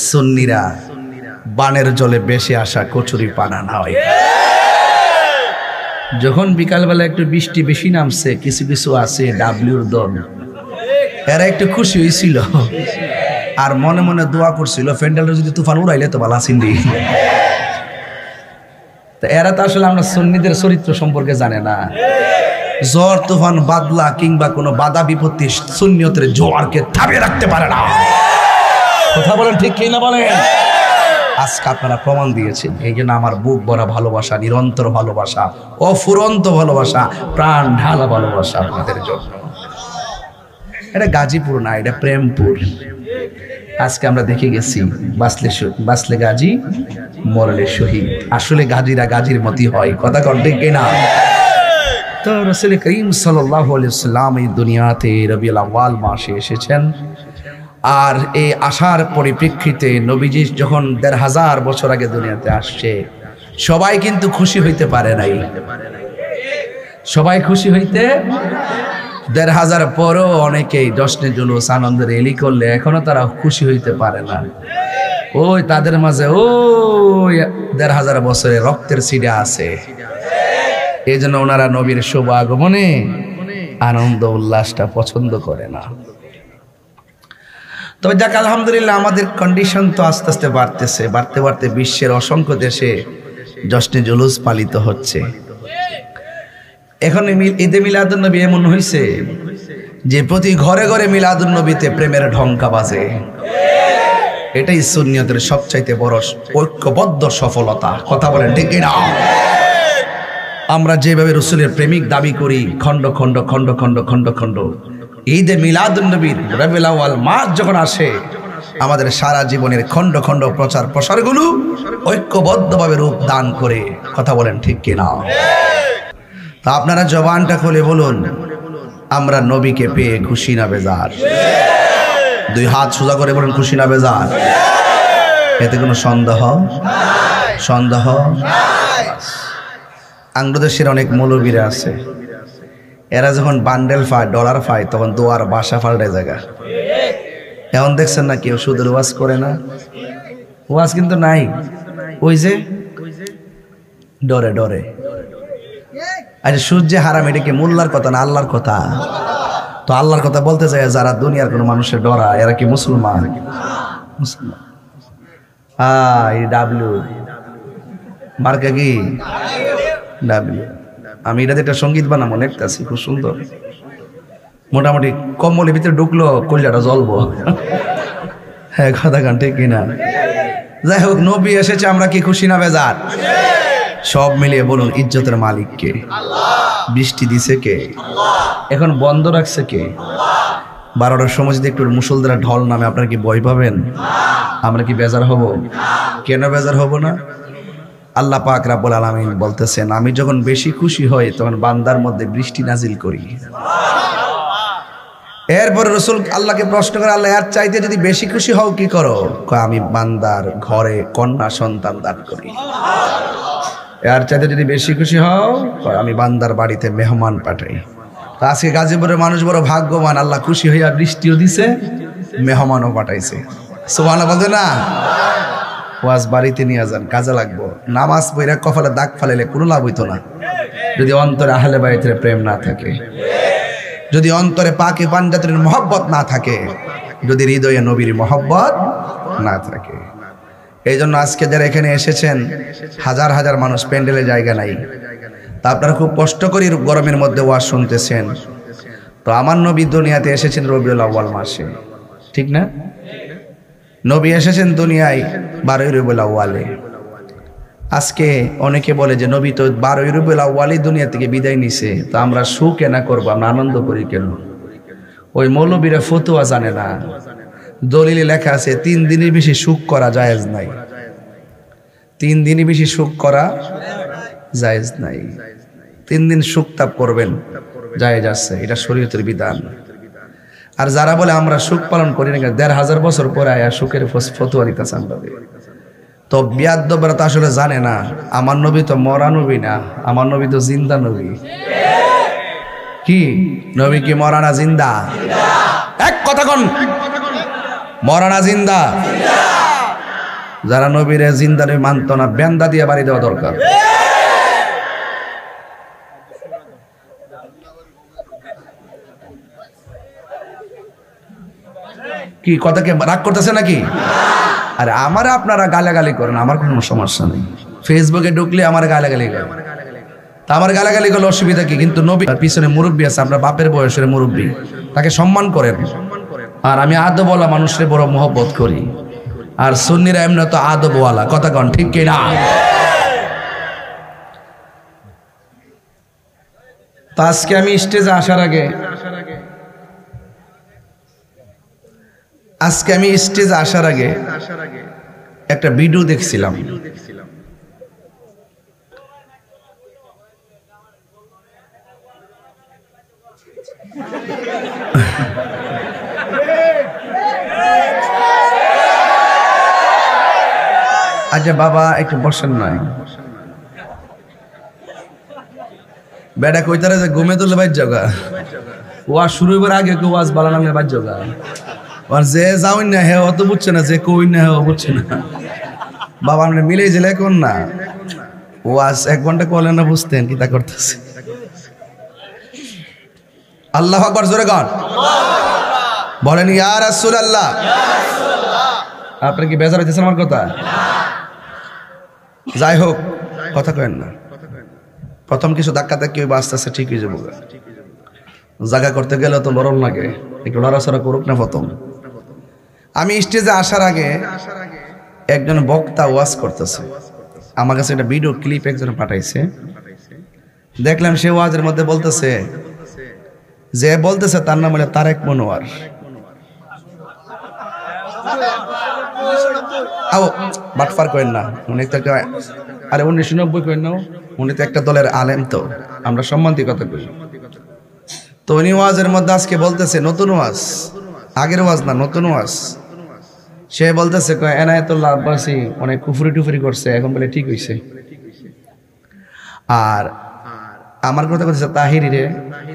সুন্নিরা বানের জলে বেশি আসা কচুরি পানা নয়। যখন বিকালবেলা একটু বৃষ্টি বেশি নামছে, কিছু কিছু আছে ডাব্লিউর দল, এরা একটু খুশি হয়েছিল আর মনে মনে দোয়া করছিল ফ্যান্ডেলটা যদি তুফান উড়াইলে তো ভালো চিন্দি। এরা তো আসলে আমরা সুন্নিদের চরিত্র সম্পর্কে জানে না। ঝড় তুফান বাদলা কিংবা কোনো বাধা বিপত্তি সুন্নিয়তের জোয়ারকে থামিয়ে রাখতে পারে না। কথা বলেন ঠিক কি না বলেন? আজকে আপনারা প্রমাণ দিয়েছেন। এই জন্য আমার বুক ভরা ভালোবাসা, নিরন্তর ভালোবাসা, অফুরন্ত ভালোবাসা, প্রাণ ঢালা ভালোবাসা আপনাদের জন্য। এটা গাজীপুর না, এটা প্রেমপুর। আজকে আমরা দেখে গেছি বাসলে গাজী, মরলে শহীদ। আসলে গাজীরা গাজীর মতই হয়। কথা কন ঠিক কিনা? তো রাসূল করিম সাল্লাল্লাহু আলাইহি ওয়াসাল্লাম এই দুনিয়াতে রবিউল আউয়াল মাসে এসেছেন। আর এই আসার পরিপ্রেক্ষিতে নবীজি যখন ১৫০০ বছর আগে দুনিয়াতে আসছে, সবাই কিন্তু খুশি হইতে পারে নাই। সবাই খুশি হইতে ১৫০০ পরও অনেকেই জশ্নে জুলুস আনন্দের এলি করলে এখনো তারা খুশি হইতে পারে না। ওই তাদের মাঝে ওই ১৫০০ বছরের রক্তের সিডা আছে। এই জন্য ওনারা নবীর শুভ আগমনে আনন্দ উল্লাসটা পছন্দ করে না। তবে যাক আলহামদুলিল্লাহ, আমাদের কন্ডিশন তো আস্তে আস্তে বাড়তেছে। বাড়তে বাড়তে বিশ্বের অসংখ্য দেশে জশ্নে জুলুস পালিত হচ্ছে। এখন ঈদে মিলাদুন নবী এমন হয়েছে যে প্রতি ঘরে ঘরে মিলাদুন নবীতে প্রেমের ঢঙ্কা বাজে। এটাই সুন্নিয়তের সবচাইতে বড় ঐক্যবদ্ধ সফলতা। কথা বলেন ঠিক না? আমরা যেভাবে রাসূলের প্রেমিক দাবি করি, খণ্ড খণ্ড খণ্ড খণ্ড খণ্ড খণ্ড, ঈদে মিলাদুন নবীর রবিউল আউয়াল মাস যখন আসে, আমাদের সারা জীবনের খণ্ড খণ্ড প্রচার প্রসারগুলো ঐক্যবদ্ধভাবে রূপ দান করে। কথা বলেন ঠিক কিনা? তা আপনারা জবানটা খুলে বলুন, আমরা নবীকে পেয়ে খুশি না বেজার? দুই হাত সোজা করে বলুন, খুশি না বেজার? এতে কোনো সন্দেহ সন্দেহ? বাংলাদেশের অনেক মৌলবীরা আছে, এরা যখন বান্ডেল পায়, ডলার পায়, তখন দোয়ার বাসা পাল্টে জায়গা। এখন দেখছেন না কেউ সুদের ওয়াজ করে না? ওয়াজ কিন্তু নাই, ওই যে ডরে ডরে। আচ্ছা, সূর্য হারাম, এটা কি মোল্লার কথা না আল্লাহর কথা? তো আল্লাহর কথা বলতে চায় যারা দুনিয়ার কোনো মানুষের ডরা, এরা কি মুসলমান? মুসলমান। এই ডাব্লিউ মার্কা কি? ডাব্লিউ। আমি এটাতে একটা সঙ্গীত বানাবো, দেখতেছি খুব সুন্দর। মোটামুটি কম্বলের ভিতরে ঢুকলো কলিজাটা জ্বলবো। হ্যাঁ, কথা গান ঠিক কিনা? যাই হোক, নবী এসেছে, আমরা কি খুশি না বেজার? সব মিলিয়ে বলুন, ইজ্জতের মালিক কে? বৃষ্টি দিছে কে? এখন বন্ধ রাখছে কে? 12টার সময় যদি একটু মুসলধারা ঢল নামে, আপনারা কি ভয় পাবেন? আমরা কি বেজার হব? কেন বেজার হব না? আল্লাহ পাক রব্বুল আলামিন বলতেছেন, আমি যখন বেশি খুশি হই তখন বান্দার মধ্যে বৃষ্টি নাজিল করি। এরপরে রাসূল আল্লাহকে প্রশ্ন করে, আল্লাহ এর চাইতে যদি বেশি খুশি হও কি করো? কয়, আমি বান্দার ঘরে কন্যা সন্তান দান করি। এর চাইতে যদি বেশি খুশি হও, কয় আমি বান্দার বাড়িতে মেহমান পাঠাই। তো আজকে গাজীপুরের মানুষ বড় ভাগ্যবান, আল্লাহ খুশি হইয়া বৃষ্টিও দিছে, মেহমানও পাঠাইছে। সুবহানাল্লাহ বলতে না? ওয়াজ বাড়িতে নিয়ে যান, কাজে লাগবো। নামাজ পড়া কপালে দাগ ফালাইলে কোনো লাভ হইতো না যদি অন্তরে আহলে বাইতের প্রেম না থাকে, যদি অন্তরে পাকে পাঞ্জাতের মহব্বত না থাকে, যদি হৃদয়ে নবীর মহব্বত না থাকে। এই জন্য আজকে যারা এখানে এসেছেন, হাজার হাজার মানুষ, প্যান্ডেলে জায়গা নাই। তা আপনারা খুব কষ্ট করে গরমের মধ্যে ওয়াজ শুনতেছেন। তো আমার নবী দুনিয়াতে এসেছেন রবিউল আউয়াল মাসে, ঠিক না? নবী এসেছেন দুনিয়ায় 12ই রবিউল আউয়ালে। আজকে অনেকে বলে যে নবী তো 12ই রবিউল আউয়ালে দুনিয়া থেকে বিদায় নিছে, তো আমরা সুখ কেন করবো, আমরা আনন্দ করি কেন? ওই মৌলবীরা ফতোয়া জানে না। দলিলে লেখা আছে 3 দিনের বেশি সুখ করা জায়েজ নাই। 3 দিনের বেশি সুখ করা জায়েজ নাই। 3 দিন সুখ তাপ করবেন, জায়েজ আছে, এটা শরীয়তের বিধান। আর যারা বলে আমরা সুখ পালন করি না, 1500 বছর পরে আয়া সুখের ফতোয়া দিতেছে আমাদের, তো বিয়াদ্দবরা তো আসলে জানে না আমার নবী তো মরা নবী না, আমার নবী তো জিন্দা নবী। কি নবী কি মরা না জিন্দা? এক কথা কোন, মরা না জিন্দা? যারা নবীরে জিন্দারে মানত না বেন্দা দিয়ে বাড়ি দেওয়া দরকার। কি কথাকে রাগ করতেছে নাকি? আরে আমার আপনারা গালাগালি করেন, আমার কোনো সমস্যা নেই। ফেসবুকে ঢুকলে আমার গালাগালি করেন, তা আমার গালাগালি করলে অসুবিধা কি? কিন্তু নবীর পিছনে মুরব্বী আছে, আমরা বাপের বয়সের মুরব্বী, তাকে সম্মান করেন। আর আমি আদবওয়ালা মানুষের বড় মহব্বত করি, আর সুন্নিরা এমনি তো আদবওয়ালা, কথা কন ঠিক কি না? তো আজকে আমি স্টেজে আসার আগে একটা ভিডিও দেখছিলাম। আচ্ছা বাবা একটু বসেন নয়, বেটা কইতারে যে ঘুমে তুলে বাইর জায়গা ওয়াজ শুরু হইবার আগে কেউ ওয়াজ বালা নামে বাইর জায়গা, আর যে যাওই না হে অত বুঝছে না, যে কই না হে বুঝছে না। বাবা আমরা মিলে জেলে কোন না ওয়াজ 1 ঘন্টা করলে না বুঝতেন কি তা করতেছে। আল্লাহু আকবার, জোরে গান বলেন ইয়া রাসূলুল্লাহ। আপনি কি বেজার হইতেছেন আমার কথা? যাই হোক, কথা কেন না, প্রথম কিছু ধাক্কা ধাক্কি হইব, আস্তে আস্তে ঠিক হয়ে যাবো। জায়গা করতে গেলে তো নরম লাগে, একটু লড়াচড়া করুক না। প্রথম আমি স্টেজে আসার আগে একজন বক্তা ওয়াজ করতেছে, আমার কাছে একটা ভিডিও ক্লিপ একজন পাঠাইছে। দেখলাম সে ওয়াজের মধ্যে বলতেছে, যে বলতেছে তার নাম হলো তারেক মনোয়ার। বাটফার করেন না, উনি তো একটা, আরে 1990 করেন না, উনি তো একটা দলের আলেম, তো আমরা সম্মানিত কথা করি। তো উনি ওয়াজের মধ্যে আজকে বলতেছে, নতুন ওয়াজ, আগের ওয়াজ না, নতুন ওয়াজ। সে বলতেছে এনায়েতুল্লাহ আব্বাসী অনেক কুফরি টুফরি করছে, এখন বলে ঠিক হইছে। আর আমার কথা বলতেছে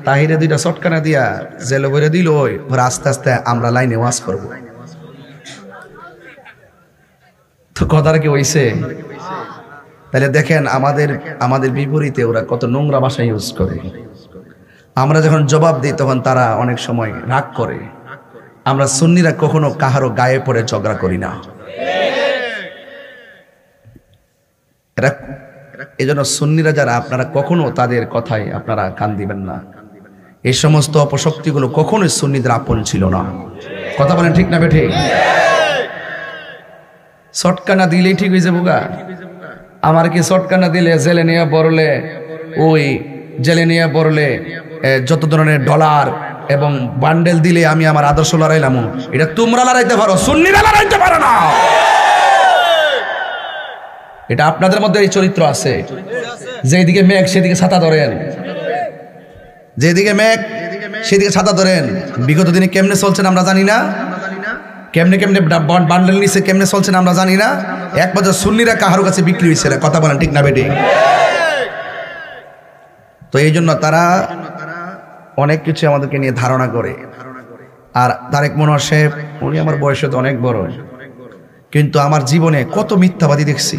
তাহিরে 2টা চটকানা দিয়া জেলে বইরে দিল, ওরা আস্তে আস্তে আমরা লাইনে ওয়াজ করব। তো কথাটা কি হইছে? তাহলে দেখেন আমাদের বিপরীতে ওরা কত নোংরা ভাষা ইউজ করে। আমরা যখন জবাব দিই তখন তারা অনেক সময় রাগ করে। আমরা সুন্নিরা কখনো কাহারো গায়ে পড়ে ঝগড়া করি না। এই জন্য সুন্নিরা যারা, আপনারা কখনো তাদের কথায় আপনারা কান দিবেন না। এই সমস্ত অপশক্তিগুলো কখনোই সুন্নিদের আপন ছিল না। কথা বলেন ঠিক না বেঠে? চটকানা দিলেই ঠিক হয়ে যাবো গা? আমার কি চটকানা দিলে জেলে নিয়ে পড়লে, ওই জেলে নিয়ে পড়লে যত ধরনের ডলার এবং বান্ডেল দিলে আমি আমার আদর্শ লড়াইলাম, এটা তোমরা লড়াইতে পারো, সুন্নিরা লড়াইতে পারো না। এটা আপনাদের মধ্যে এই চরিত্র আছে, যেদিকে মেঘ সেদিকে ছাতা ধরেন, যেদিকে মেঘ সেদিকে ছাতা ধরেন। বিগত দিনে কেমনে চলছেন আমরা জানি না, কেমনে কেমনে বান্ডেল নিচে কেমনে চলছেন আমরা জানি না। একমাত্র সুন্নিরা কাহারো কাছে বিক্রি হয়েছে না। কথা বলেন ঠিক না বেটি? তো এই জন্য তারা অনেক কিছু আমাদেরকে নিয়ে ধারণা করে। আর তারেক মনোয়ার সাহেব, উনি আমার বয়সে তো অনেক বড়, কিন্তু আমার জীবনে কত মিথ্যাবাদী দেখছি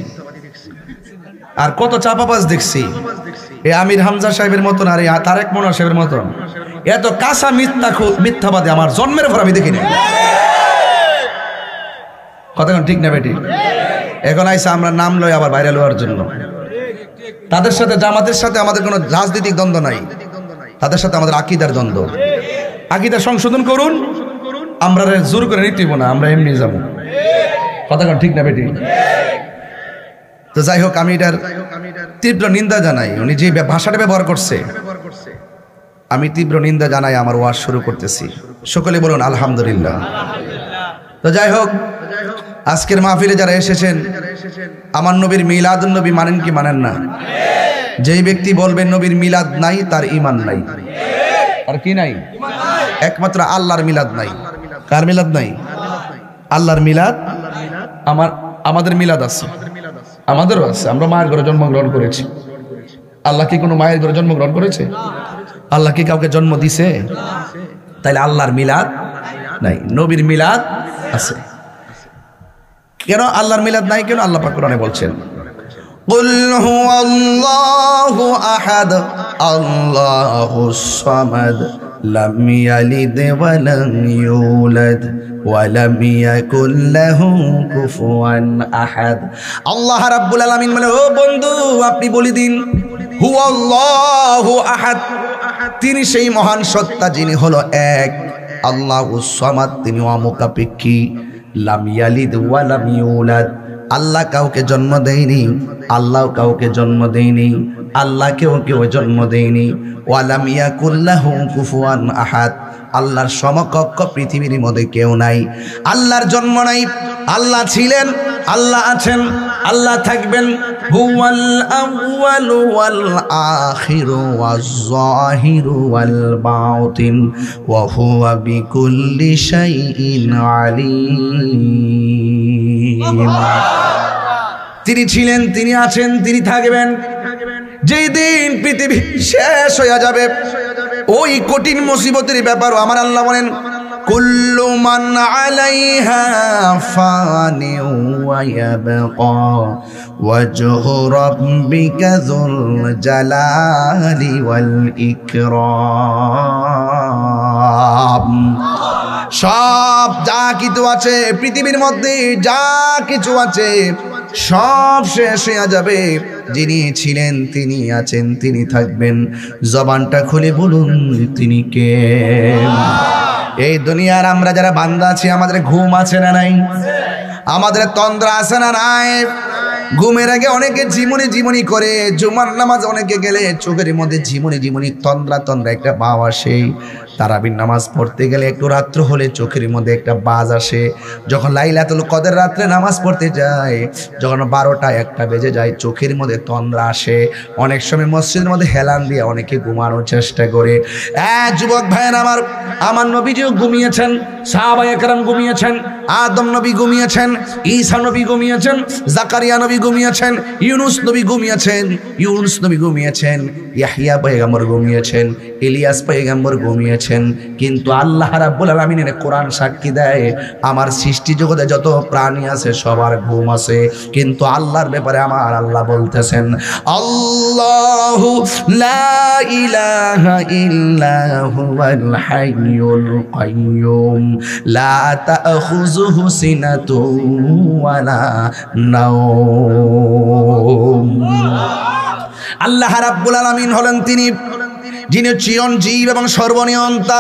আর কত চাপাবাজ দেখছি। এই আমির হামজা সাহেবের মতন আর এই তারেক মনোয়ার সাহেবের মতন এত কাঁচা মিথ্যাবাদী আমার জন্মের পর আমি দেখিনি। কথা ঠিক না বেটি? এখন আইসা আমরা নাম লই আবার বাইরে লওয়ার জন্য। তাদের সাথে, জামাতের সাথে আমাদের কোনো রাজনৈতিক দ্বন্দ্ব নাই, তাদের সাথে আমাদের আকীদার দ্বন্দ্ব। আকীদা সংশোধন করুন, আমরা জোর করে নিতেইব না, আমরা এমনি যাব। কথা ঠিক না বেটি? তো যাই হোক, আমি এটার তীব্র নিন্দা জানাই। উনি যে ভাষাটা ব্যবহার করছে, আমি তীব্র নিন্দা জানাই। আমার ওয়াজ শুরু করতেছি, সকলে বলুন আলহামদুলিল্লাহ। তো যাই হোক, আজকের মাহফিলে যারা এসেছেন, আমার নবীর মিলাদুন নবী মানেন কি মানেন না? যেই ব্যক্তি বলবেন নবীর মিলাদ নাই, তার ঈমান নাই। আর কি নাই? একমাত্র আল্লাহর মিলাদ নাই। কার মিলাদ নাই? আল্লাহর মিলাদ। আমাদের মিলাদ আছে, আমাদেরও আছে। আমরা মায়ের ঘরে জন্মগ্রহণ করেছি। আল্লাহ কি কোনো মায়ের ঘরে জন্মগ্রহণ করেছে? আল্লাহ কি কাউকে জন্ম দিছে? তাইলে আল্লাহর মিলাদ নাই, নবীর মিলাদ আছে। কেন আল্লাহর মিলাদ নাই কেন? আল্লাহ পাক কোরআনে বলছেন কুল হুয়াল্লাহু আহাদ আল্লাহুস সামাদ লাম ইয়ালিদ ওয়া লাম ইউলাদ ওয়া লাম ইয়াকুল লাহু কুফুয়ান আহাদ। আল্লাহ রাব্বুল আলামিন বলে, ও বন্ধু আপনি বলে দিন হুয়াল্লাহু আহাদ, তিনি সেই মহান সত্তা যিনি হলো এক। আল্লাহুস সামাদ, তিনি অমুখাপেক্ষী। লাম ইয়ালিদ ওয়া লাম ইউলাদ, আল্লাহ কাউকে জন্ম দেয়নি, আল্লাহ কাউকে জন্ম দেয়নি, আল্লাহকেও কেউ জন্ম দেয়নি। ওয়া লাম ইয়াকুল লাহু কুফুয়ান আহাদ, আল্লাহর সমকক্ষ পৃথিবীর মধ্যে কেউ নাই। আল্লাহর জন্ম নাই, আল্লাহ ছিলেন, আল্লাহ আছেন, আল্লাহ থাকবেন। হুয়াল আউয়ালু ওয়াল আখিরু ওয়াজ যাহিরু ওয়াল বাতিন ওয়া হুয়া বিকুল্লি শাইইন আলীম। তিনি ছিলেন, তিনি আছেন, তিনি থাকবেন। যেই দিন পৃথিবী শেষ হয়ে যাবে, ওই কঠিন মুসিবতের ব্যাপারও আমার আল্লাহ বলেন কুল্লু মান আলাইহা ফানি ওয়া ইয়াবকা ওয়াজহু রাব্বিকা যুল জালালি ওয়াল ইকরাম। সব যা কিছু আছে পৃথিবীর মধ্যে, যা কিছু আছে সব শেষ হয়ে যাবে। যিনি ছিলেন, তিনি আছেন, তিনি থাকবেন। জবানটা খুলে বলুন তিনি কে? এই দুনিয়ার আমরা যারা বান্দা আছি, আমাদের ঘুম আছে না নাই? আমাদের তন্দ্রা আছে না নাই? ঘুমের আগে অনেকে ঝিমুনি ঝিমুনি করে, জুমার নামাজ অনেকে গেলে চোখের মধ্যে ঝিমুনি ঝিমুনি তন্দ্রা তন্দ্রা একটা ভাব আসে। তারাবির নামাজ পড়তে গেলে একটু রাত্র হলে চোখের মধ্যে একটা বাজ আসে। যখন লাইলাতুল কদর রাত্রে নামাজ পড়তে যায়, যখন 12টা 1টা বেজে যায়, চোখের মধ্যে তন্দ্রা আসে। অনেক সময় মসজিদের মধ্যে হেলান দিয়ে অনেকে ঘুমানোর চেষ্টা করে। যুবক ভাইয়ের আমার নবীজিও ঘুমিয়েছেন, সাহাবায়ে কেরাম ঘুমিয়েছেন, আদম নবী ঘুমিয়েছেন, ঈসা নবী ঘুমিয়েছেন, জাকারিয়া নবী ঘুমিয়েছেন, ইউনুস নবী ঘুমিয়েছেন, ইউনুস নবী ঘুমিয়েছেন, ইয়াহইয়া পয়গম্বর ঘুমিয়েছেন, ইলিয়াস পয়গম্বর ঘুমিয়েছেন। কিন্তু আল্লাহ রাব্বুল আলামিনের কোরআন সাক্ষী দেয়, আমার সৃষ্টি জগতে যত প্রাণী আছে সবার ঘুম আছে, কিন্তু আল্লাহর ব্যাপারে আমার আল্লাহ বলতেছেন আল্লাহু লা ইলাহা ইল্লা হুয়াল হাইয়ুল কাইয়্যুম লা তাখুযুহু সিনাতুন ওয়ালা নাওম। আল্লাহ রাব্বুল আলামিন হলেন তিনি যিনি চিরঞ্জীব এবং সর্বনিয়ন্তা।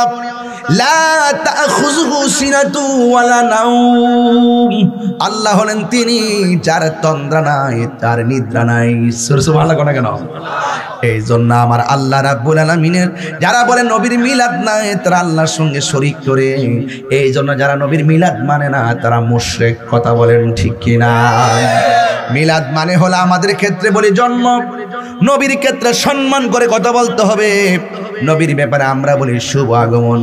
লা তাখুযুহু সিনাতুন ওয়ালা নাওম, আল্লাহ হলেন তিনি যার তন্দ্রা নাই, তার নিদ্রা নাই। সুবহানাল্লাহ কোন কেন? এই জন্য আমার আল্লাহ রাব্বুল আলামিনের যারা বলে নবীর মিলাদ নাই, তারা আল্লাহর সঙ্গে শরীক করে। এই জন্য যারা নবীর মিলাদ মানে না, তারা মুশরিক। কথা বলেন ঠিক কিনা? মিলাদ মানে হলো আমাদের ক্ষেত্রে বলি জন্ম, নবীর ক্ষেত্রে সম্মান করে কথা বলতে হবে। নবীর ব্যাপারে আমরা বলি শুভ আগমন।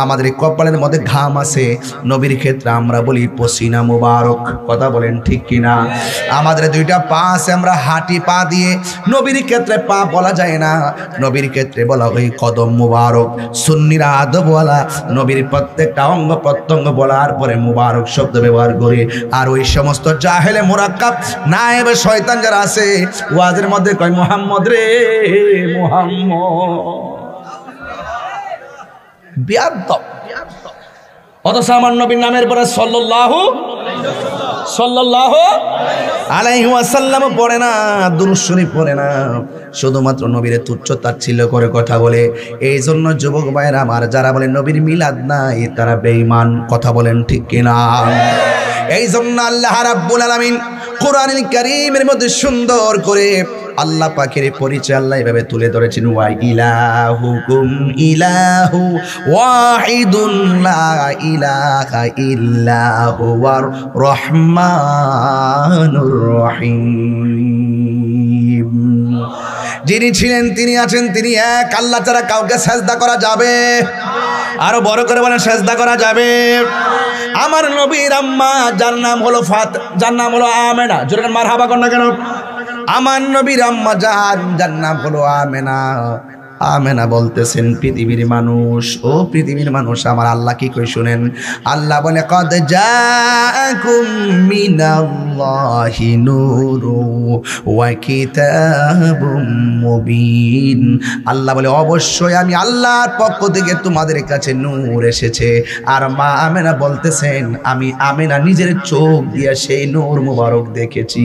আমাদের কপালের মধ্যে ঘাম আছে, নবীর ক্ষেত্রে আমরা বলি পসিনা মুবারক। কথা বলেন ঠিক কিনা? আমাদের 2টা পা আছে, আমরা হাঁটি পা দিয়ে। নবীর ক্ষেত্রে পা বলা যায় না, নবীর ক্ষেত্রে বলা হয় কদম মুবারক। সুন্নিরা আদবওয়ালা, নবীর প্রত্যেকটা অঙ্গ প্রত্যঙ্গ বলার পরে মুবারক শব্দ ব্যবহার করে। আর ওই সমস্ত জাহেলে মুরাক্কাব নায়েব শয়তান যারা আছে, ওয়াজের মধ্যে কয় মুহাম্মদ রে মুহাম্মদ, বিয়াদব। অথচ আমার নবীর নামের পরে সাল্লাল্লাহু আলাইহি ওয়াসাল্লাম পড়ে না, দুরূদ শরীফ পড়ে না, শুধুমাত্র নবীর তুচ্ছ তাচ্ছিল্য করে কথা বলে। এই জন্য যুবক ভাইরা আমার যারা বলে নবীর মিলাদ নাই, তারা বেঈমান। কথা বলেন ঠিক কিনা? এই জন্য আল্লাহ রাব্বুল আলামিন কোরআনুল কারীমের মধ্যে সুন্দর করে আল্লাহ পাকের পরিচয় আল্লাহ এভাবে তুলে ধরেছেন, ওয়া ইলাহুকুম ইলাহু ওয়াহিদুন লা ইলাহা ইল্লা হুয়ার রহমানুর রহিম। যিনি ছিলেন, তিনি আছেন, তিনি এক। আল্লাহ ছাড়া কাউকে সেজদা করা যাবে? আরো বড় করে বলেন, সেজদা করা যাবে? আমার নবীর আম্মা যার নাম হলো যার নাম হলো আমেনা, জোরে মারহাবা কর না কেন? আমার নবীর আম্মা যার নাম হলো আমেনা, আমেনা বলতেছেন পৃথিবীর মানুষ, ও পৃথিবীর মানুষ, আমার আল্লাহ কি কই শুনেন। আল্লাহ বলে কদ জাআকুম মিনাল্লাহি নূরুন ওয়া কিতাবুম মুবিন। আল্লাহ বলে অবশ্যই আমি আল্লাহর পক্ষ থেকে তোমাদের কাছে নূর এসেছে। আর মা আমেনা বলতেছেন আমি আমেনা নিজের চোখ দিয়ে সেই নূর মুবারক দেখেছি।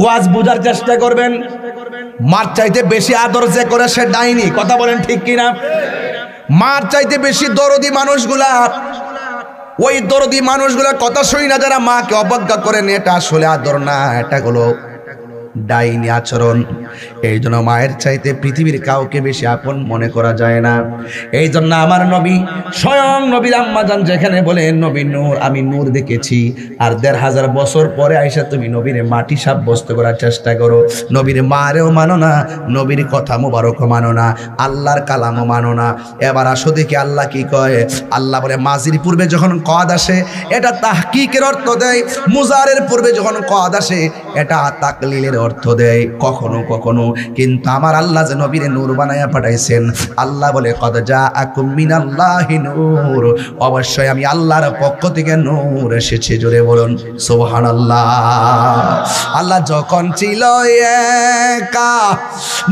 ওয়াজ বুঝার চেষ্টা করবেন। মার চাইতে বেশি আদর যে করে সে ডাইনি, কথা বলেন ঠিক কিনা? মার চাইতে বেশি দরদি মানুষগুলা, ওই দরদি মানুষগুলা কথা শুই না যারা মাকে অবজ্ঞা করেন, এটা আসলে আদর না, এটা হলো ডাইনি আচরণ। এই জন্য মায়ের চাইতে পৃথিবীর কাউকে বেশি আপন মনে করা যায় না। এই জন্য আমার নবী, স্বয়ং নবীর আম্মা জান যেখানে বলেন নবী নূর, আমি নূর দেখেছি, আর ১৫০০ বছর পরে আইসা তুমি নবীরে মাটি সাব্যস্ত করার চেষ্টা করো। নবীর মারেও মানো না, নবীর কথা মোবারকও মানো না, আল্লাহর কালামও মানো না। এবার আসো দেখি আল্লাহ কি কয়। আল্লাহ বলে মাজির পূর্বে যখন কদ আসে এটা তাহকিকের অর্থ দেয়, মুজারের পূর্বে যখন কদ আসে এটা তাকলিলের অর্থ দেয় কখনো কখনো। কিন্তু আমার আল্লাহ যে নবীরে নূর বানায়া পাঠাইছেন, আল্লাহ বলে কদ জাআকুম মিনাল্লাহি নূর, অবশ্যই আমি আল্লাহর পক্ষ থেকে নূর এসেছে। জোরে বলুন সুবহানাল্লাহ। আল্লাহ যখন ছিল একা,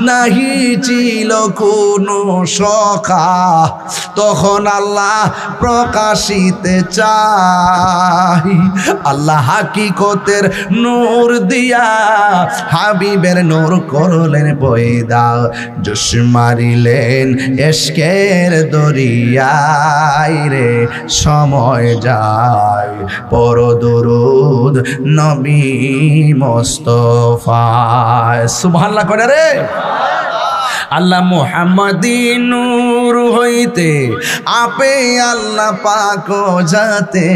নাহি ছিল কোনো সখা, তখন আল্লাহ প্রকাশিতে চাই। আল্লাহ হাকিকতের নূর দিয়া হাবিবের নূর করলেন পয়দা, জোশ মারিলেন এশকের দরিয়ায় রে, সময় যায় পর দরুদ নবী মুস্তাফা। সুবহানাল্লাহ করে রে। আল্লাহ মুহাম্মাদি নূর হইতে আপে আল্লাহ পাক যাতে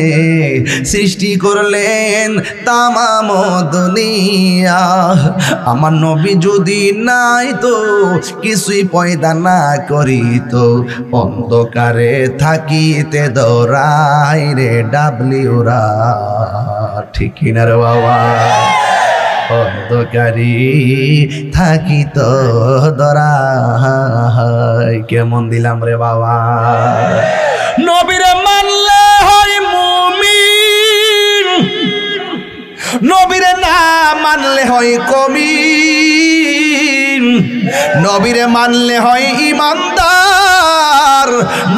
সৃষ্টি করলেন তামাম দুনিয়া। আমার নবী যদি নাই তো কিছুই পয়দা না করিত, অন্ধকারে থাকিতে দরাই রে ডাবলিউরা, ঠিক কিনা রে বাবা? অন্ধকারী থাকিত দরাই। কেমন দিলাম রে বাবা? নবীরে মানলে হয় মুমিন, নবীরে না মানলে হয় কমিন, নবীরে মানলে হয় ইমানদার,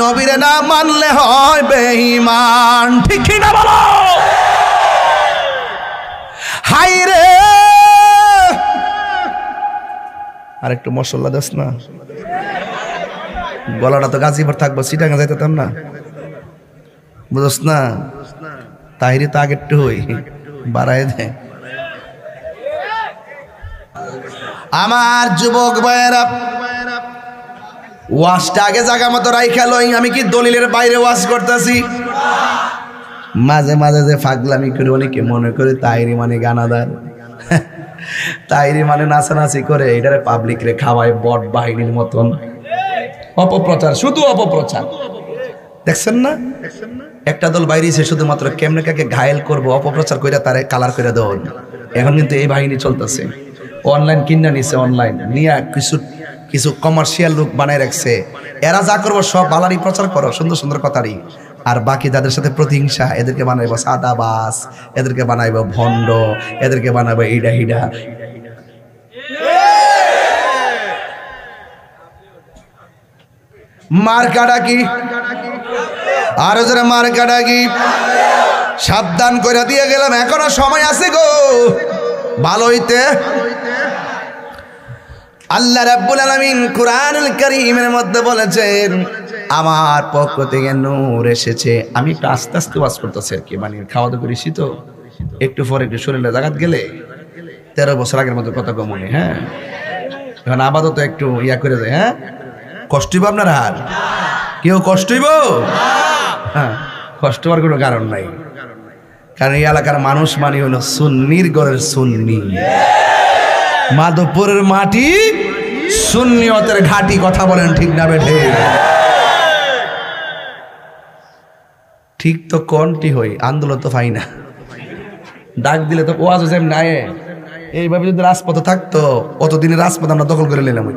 নবীরে না মানলে হয় বেঈমান, ঠিক কি না বলো? হাই রে, আর একটু মশলা দাস না, গলাটা তো গাজীপুর থাকবো, চিটাঙ্গা যাইতাম না, বুঝস না? তাহিরি তো আগে একটু হই বাড়াই দে। আমার যুবক ভাইয়েরা, ওয়াজটা আগে জায়গা মতো রাইখা লই। আমি কি দলিলের বাইরে ওয়াজ করতেছি? মাঝে মাঝে যে ফাগলামি করে অনেকে মনে করে তাহিরি মানে গানাদার, তাহিরি মানে নাচানাচি করে, এটারে পাবলিক রে খাওয়ায় বট বাহিনীর মতন। অপপ্রচার, শুধু অপপ্রচার। দেখছেন না একটা দল বাইরেছে শুধুমাত্র কেমনে কাকে ঘায়েল করবো, অপপ্রচার করে তারে কালার করে দেওয়া। এখন কিন্তু এই বাহিনী চলতেছে, অনলাইন কিনা নিছে, অনলাইন নিয়ে কিছু কিছু কমার্শিয়াল লোক বানায় রাখছে। এরা যা করবো সব বালারি প্রচার করো, সুন্দর সুন্দর কথারই। আর বাকি যাদের সাথে প্রতিহিংসা, এদেরকে বানাইবো সাদাবাস, এদেরকে বানাইবো ভণ্ড, এদেরকে বানাইবো ইডা হিডা। মার কাটা কি আর যারা মার কাটা কি সাবধান করে দিয়ে গেলাম, এখনো সময় আছে গো ভালো হইতে। আল্লাহ রাব্বুল আলামিন কুরআনুল কারীমের মধ্যে বলেছেন আমার পক্ষ থেকে নূর এসেছে। আমি একটু আস্তে আস্তে ওয়াজ করতেছি আর কি, মানে খাওয়া দাওয়া করেছি তো, একটু পরে একটু শরীরে জাগাত গেলে 13 বছর আগের মতো কথা কমনে। হ্যাঁ, এখন আপাতত একটু ইয়া করে যায়। হ্যাঁ, কষ্ট হইব আপনার? আর কেউ কষ্ট হইব? হ্যাঁ, কষ্ট হওয়ার কোনো কারণ নাই, কারণ এই এলাকার মানুষ মানে হলো সুন্নির ঘরের সুন্নি, মাধবপুরের মাটি সুন্নিয়তের ঘাটি। কথা বলেন ঠিক না বেঠে? ঠিক তো কোনটি হই, আন্দোলন তো পাই না, ডাক দিলে তো ওয়াজ যেমন নাই এইভাবে যদি রাজপথে থাকতো অতদিনে রাজপথ আমরা দখল করে নিলাম।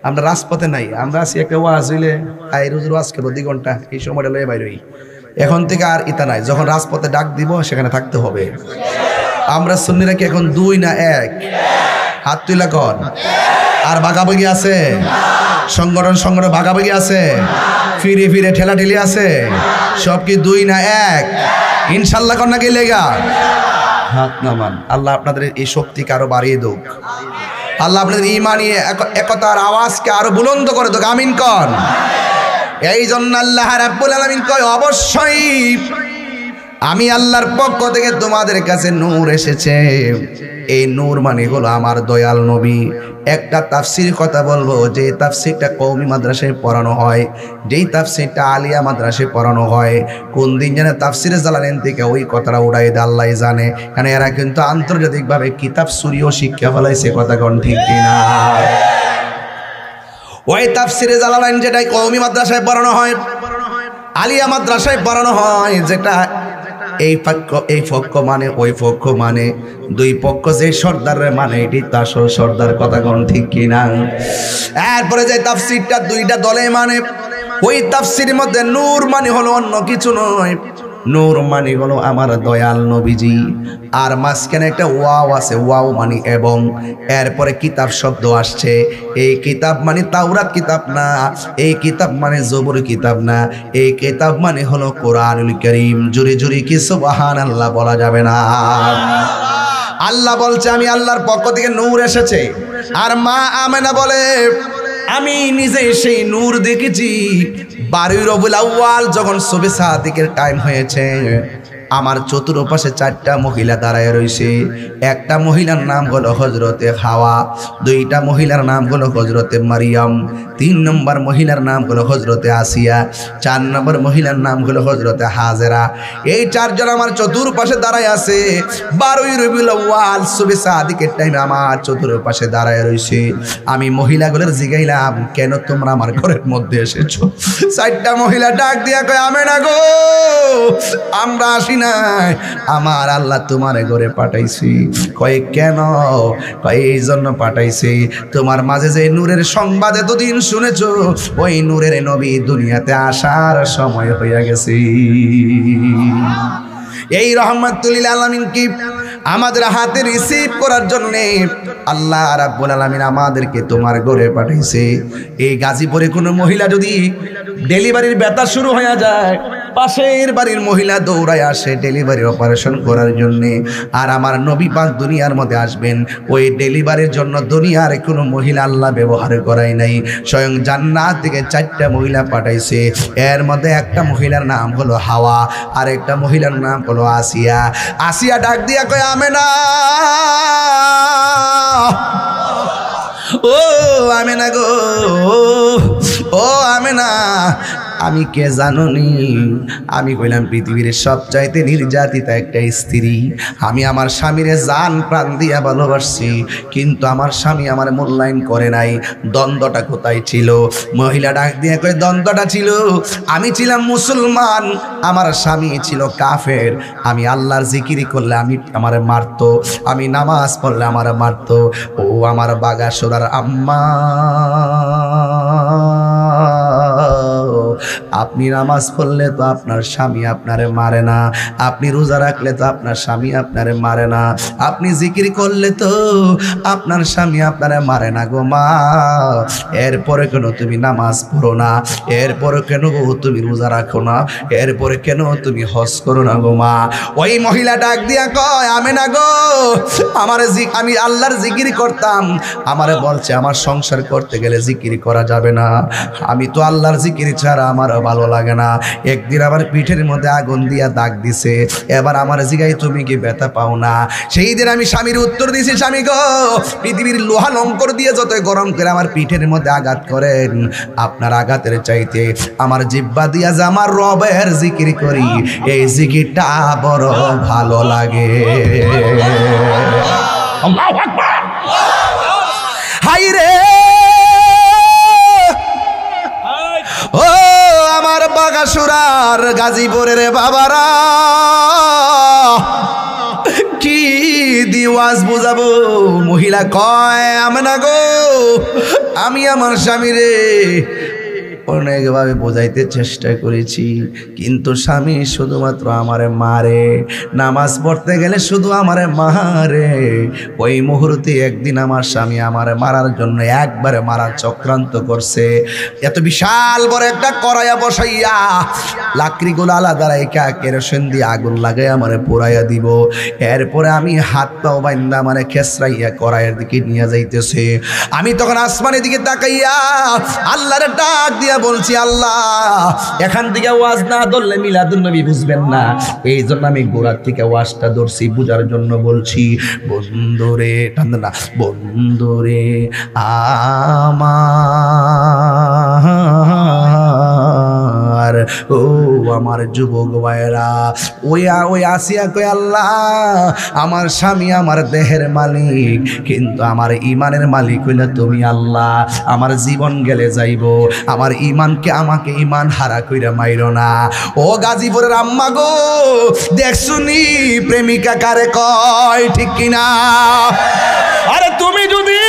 আমরা রাজপথে নাই, আমরা আছি একটা ওয়াজ হইলে আই রোজ ওয়াজ করবো 2 ঘন্টা, এই সময়টা লয়ে বাইরে হই। এখন থেকে আর ইতা নাই, যখন রাজপথে ডাক দিব সেখানে থাকতে হবে। আমরা সুন্নিরা কি এখন 2 না 1? হাত তুইলা কর। আর ভাগাভাগি আছে? সংগঠন ভাগাভাগি আছে? ফিরে ফিরে ঠেলাঠেলি আছে? সব কি 2 না 1? ইনশাল্লাহ কর নাকি লেগা হাত নামান। আল্লাহ আপনাদের এই শক্তিকে আরো বাড়িয়ে দেখ। আল্লাহ আপনাদের ঈমানি একতার আওয়াজকে আরো বুলন্দ করে দেখ। আমিন কর। এই জন্য আল্লাহ রাব্বুল আলামিন কয়, অবশ্যই আমি আল্লাহর পক্ষ থেকে তোমাদের কাছে নূর এসেছে। এই নূর মানে হলো আমার দয়াল নবী। একটা তাফসির কথা বলবো, যে তাফসিরটা কওমি মাদ্রাসায় পড়ানো হয়, যেই তাফসিরটা আলিয়া মাদ্রাসায় পড়ানো হয়, কোন দিন যেন তাফসিরে জালালাইন থেকে ওই কথাটা উড়াই দেয় আল্লাহ জানে। কারণ এরা কিন্তু আন্তর্জাতিকভাবে কিতাব সুরিও শিক্ষা ফেলাইছে, কথা কোন ঠিক কিনা? ওই তাফসিরে জালালাইন যেটা কওমি মাদ্রাসায় পড়ানো হয়, আলিয়া মাদ্রাসায় পড়ানো হয়, যেটা এই পক্ষ মানে ওই পক্ষ মানে, 2 পক্ষ যে সর্দারের মানে এটি তার সর্দার, কথা কোন ঠিক কিনা? এরপরে যে তাফসিরটা 2টা দলে মানে, ওই তাফসিরের মধ্যে নূর মানে হলো অন্য কিছু নয়, নূর মানে হলো আমার দয়াল নবীজি। আর মাঝখানে একটা ওয়াও আছে, ওয়াও মানে এবং। এরপরে কিতাব শব্দ আসছে, এই কিতাব মানে তাওরাত কিতাব না, এই কিতাব মানে জবুর কিতাব না, এই কিতাব মানে হলো কোরআনুল কারীম। জোরে জোরে কি সুবহানাল্লাহ বলা যাবে না? আল্লাহ বলছে আমি আল্লাহর পক্ষ থেকে নূর এসেছে। আর মা আমেনা বলে, আমি নিজে সেই নূর দেখেছি। 12 রবিউল আউয়াল যখন সুবহে সাদিকের টাইম হয়েছে, আমার চতুর্পাশে 4টা মহিলা দাঁড়ায় রয়েছে। একটা মহিলার নাম হলো হযরতে হাওয়া, 2টা মহিলার নাম হলো হযরতে মারিয়াম, 3 নম্বর মহিলার নাম হলো হযরতে আসিয়া, 4 নম্বর মহিলার নাম হলো হযরতে হাজেরা। এই 4 জন আমার চতুর্পাশে দাঁড়ায় আছে। 12 রবিউল আউয়াল সুবহে সাদিকের টাইমে আমার চতুর্পাশে দাঁড়ায় রয়েছে। আমি মহিলাগুলোর জিগাইলাম, কেন তোমরা আমার ঘরের মধ্যে এসেছো? 4টা মহিলা ডাক দিয়া কয়, আমেনা গো, আমরা আসি নাই, আমার আল্লাহ তোমার ঘরে পাঠাইছি। কয় কেন? কয় এই জন্য পাঠাইছি, তোমার মাঝে যে নূরের সংবাদ এতদিন শুনেছো, ওই নূরের নবী দুনিয়াতে আসার সময় হইয়া গেছে। এই রহমাতুল লিল আলামিন কি আমাদের হাতে রিসিভ করার জন্য আল্লাহ রাব্বুল আলামিন আমাদেরকে তোমার ঘরে পাঠাইছে। এই গাজীপুরে কোনো মহিলা যদি ডেলিভারির ব্যথা শুরু হয়ে যায়, পাশের বাড়ির মহিলা দৌড়ায় আসে ডেলিভারি অপারেশন করার জন্য। আর আমার নবী পাক দুনিয়ার মধ্যে আসবেন, ওই ডেলিভারির জন্য দুনিয়ার কোনো মহিলা আল্লাহ ব্যবহার করায় নাই। স্বয়ং জান্নাত থেকে 4টা মহিলা পাঠাইছে। এর মধ্যে একটা মহিলার নাম হলো হাওয়া, আর একটা মহিলার নাম হলো আসিয়া। আসিয়া ডাক দিয়া কয়, আমেনা, ও আমেনা গো, ও আমেনা, আমি কে জানোনি? আমি কইলাম পৃথিবীর সবচাইতে নির্যাতিতা একটা স্ত্রী। আমি আমার স্বামীরে জান প্রাণ দিয়া ভালোবাসছি, কিন্তু আমার স্বামী আমার মূল্যায়ন করে নাই। দ্বন্দ্বটা কোথায় ছিল? মহিলা ডাক দিয়ে কয়, দ্বন্দ্বটা ছিল, আমি ছিলাম মুসলমান, আমার স্বামী ছিল কাফের। আমি আল্লাহর জিকির করলে আমারে মারতো, আমি নামাজ পড়লে আমারে মারতো। ও আমার বাগাসোরার আম্মা, আপনি নামাজ পড়লে তো আপনার স্বামী আপনারে মারে না, আপনি রোজা রাখলে তো আপনার স্বামী আপনারে মারে না, আপনি জিকির করলে তো আপনার স্বামী আপনারে মারে না গো মা। এরপরে কেন তুমি নামাজ পড়ো না? এরপরে কেন তুমি রোজা রাখো না? এরপরে কেন তুমি হজ করো না গো মা? ওই মহিলা ডাক দিয়া কয়, আমেনা গো, আমি আল্লাহর জিকির করতাম, আমারে বলছে আমার সংসার করতে গেলে জিকির করা যাবে না। আমি তো আল্লাহর জিকির ছাড়া আমার ভালো লাগে না। একদিন আমার পিঠের মধ্যে আগুন দিয়া দাগ দিছে, এবার আমার জিগাই তুমি কি ব্যথা পাও না? সেই দিন আমি স্বামীর উত্তর দিয়েছি, স্বামী গো, পৃথিবীর লোহা লঙ্কর দিয়ে যতই গরম করে আমার পিঠের মধ্যে আঘাত করেন, আপনার আঘাতের চাইতে আমার জিহ্বা দিয়া যে আমার রবের জিকির করি, এই জিকিরটা বড় ভালো লাগে। আল্লাহু আকবার। হাই রে, ও আমার বাগাসুরার গাজীপুরের বাবারা, কি দিওয়াজ বুঝা যাব। মহিলা কয় আমেনা গো, আমি আমার স্বামীরে অনেকভাবে বোঝাইতে চেষ্টা করেছি, কিন্তু স্বামী শুধুমাত্র আমারে মারে, নামাজ পড়তে গেলে শুধু আমারে মারে। ওই মুহূর্তে একদিন আমার স্বামী আমারে মারার জন্য একবারে মারার চক্রান্ত করছে। এত বিশাল বড় একটা কড়াইয়া বসাইয়া লাকড়িগুলো আলাদা রাইখা কেরোসিন দিয়ে আগুন লাগাই আমারে পোড়াইয়া দিব। এরপরে আমি হাত পাও বাইন্দা মানে খেসরাইয়া কড়াইয়ের দিকে নিয়ে যাইতেছে। আমি তখন আসমানের দিকে তাকাইয়া আল্লাহর ডাক দিয়া বলছি, আল্লাহ এখান থেকে ওয়াজ না ধরলে মিলাদুন নবী বুঝবেন না, এই জন্য আমি গোড়ার থেকে ওয়াজটা ধরছি, বুঝার জন্য বলছি। বন্ধুরে টান্দা বন্ধুরে আমার, ও আমার যুবক ভাইরা, ওই আসিয়া কই আল্লাহ আমার স্বামী আমার দেহের মালিক, কিন্তু আমার ইমানের মালিক হইলে তুমি আল্লাহ। আমার জীবন গেলে যাইব, আমার ইমানকে আমাকে ইমান হারা কইরা মাইরো না। ও গাজীপুরের আম্মা গো, দেখছুনি প্রেমিকা কারে কয়, ঠিক কিনা? আরে তুমি যদি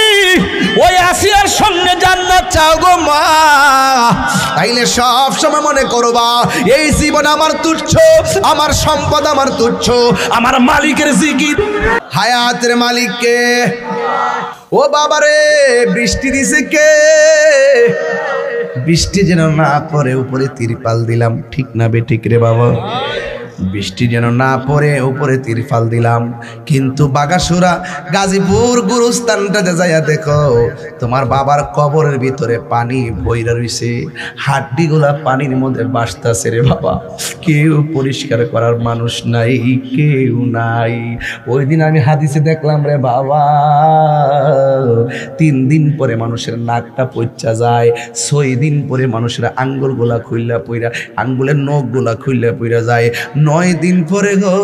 ওই আসিয়ার সঙ্গে জান্নাত চাও গো মা, তাইলে সব সময় মনে করবা এই জীবন আমার তুচ্ছ, আমার সম্পদ আমার তুচ্ছ, আমার মালিকের জিকির, হায়াতের মালিককে। ও বাবারে বৃষ্টি দিছে কে? বৃষ্টি যেন না পড়ে উপরে তিরপাল দিলাম, ঠিক না বেঠিক রে বাবা? বৃষ্টি যেন না পড়ে উপরে তিরপাল দিলাম, কিন্তু বাগাসুরা গাজীপুর গুরুস্থানটাতে যাইয়া দেখো তোমার বাবার কবরের ভিতরে পানি বইরা রইছে, হাড্ডিগুলা পানির মধ্যে বাসতাছে রে বাবা। কেউ পরিষ্কার করার মানুষ নাই, কেউ নাই। ওই দিন আমি হাদিসে দেখলাম রে বাবা, 3 দিন পরে মানুষের নাকটা পচা যায়, 6 দিন পরে মানুষের আঙ্গুলগুলা খুইলা পইরা, আঙ্গুলের নখগুলা খুইলা পইরা যায়, 9 দিন পরে গো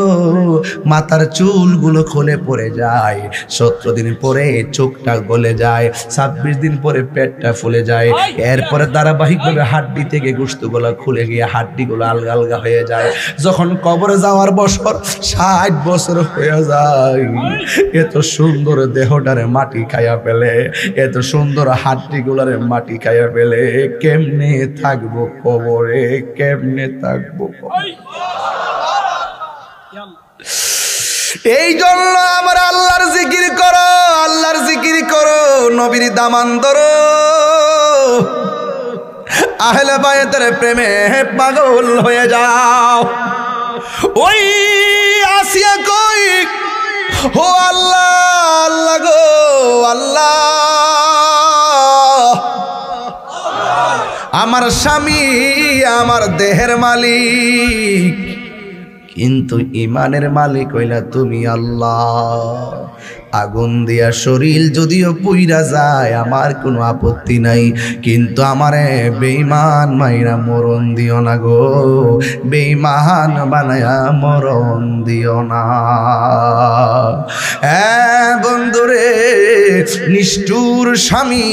মাথার চুলগুলো খুলে পড়ে যায়, 17 দিন পরে চোখটা গলে যায়, 26 দিন পরে পেটটা ফুলে যায়, এরপরে ধারাবাহিকভাবে হাড্ডি থেকে গোশতগুলো খুলে গিয়ে হাড্ডিগুলো আলগা আলগা হয়ে যায়। যখন কবরে যাওয়ার বছর 60 বছর হয়ে যায়, এত সুন্দর দেহটারে মাটি খাইয়া ফেলে, এত সুন্দর হাড্ডিগুলারে মাটি খাইয়া ফেলে, কেমনে থাকবো কবরে, কেমনে থাকবো? এই জন্য আমার আল্লাহর জিকির করো, আল্লাহর জিকির করো, নবীর দামান ধরো, আহলে বায়তের প্রেমে পাগল হয়ে যাও। ওই আসিয়া কই, ও আল্লাহ, আল্লাহ গো আল্লাহ, আমার স্বামী আমার দেহের মালিক, কিন্তু ইমানের মালিক হইলা তুমি আল্লাহ। আগুন দিয়া শরীর যদিও পুইরা যায় আমার কোনো আপত্তি নাই, কিন্তু আমারে বেঈমান মাইরা মরণ দিও না গো, বেঈমান বানায়া মরণ দিও না। বন্ধুরে, নিষ্ঠুর স্বামী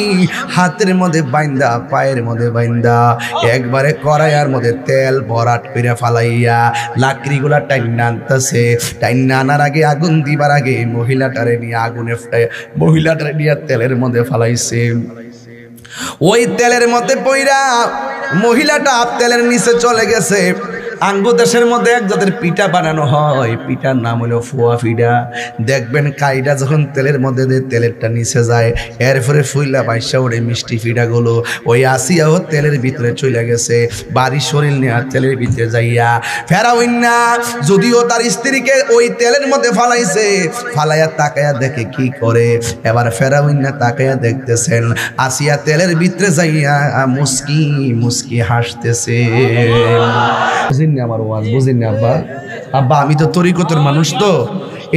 হাতের মধ্যে বাইন্দা, পায়ের মধ্যে বাইন্দা, একবারে কড়াইয়ার মধ্যে তেল ভরাট করে ফালাইয়া লাকড়িগুলা টাইনা আনতেছে। টাইনা আনার আগে, আগুন দিবার আগে মহিলাটারে আগুনে মহিলাটারে নিয়ে তেলের মধ্যে ফালাইছে। ওই তেলের মধ্যে পইরা মহিলাটা তেলের নিচে চলে গেছে। আঙ্গু দেশের মধ্যে এক জাতের পিঠা বানানো হয়, পিঠার নাম হলো ফুয়া পিঠা। দেখবেন কাইটা যখন তেলের মধ্যে দিয়ে তেলেরটা নিচে যায়, এরপরে ফুইলা বাইসা ওরে মিষ্টি পিঠাগুলো। ওই আসিয়াও তেলের ভিতরে চলে গেছে, বাড়ি শরীর নিয়ে তেলের ভিতরে যাইয়া ফেরাউন না, যদিও তার স্ত্রীকে ওই তেলের মধ্যে ফালাইছে, ফালাইয়া তাকায়া দেখে কি করে। এবার ফেরাউন না তাকায়া দেখতেছেন আসিয়া তেলের ভিতরে যাইয়া মুস্কি মুস্কি হাসতেছে। বুঝেননি আমার ওয়াজ? বুঝেননি আব্বা? আব্বা আমি তো তরিকতের মানুষ, তো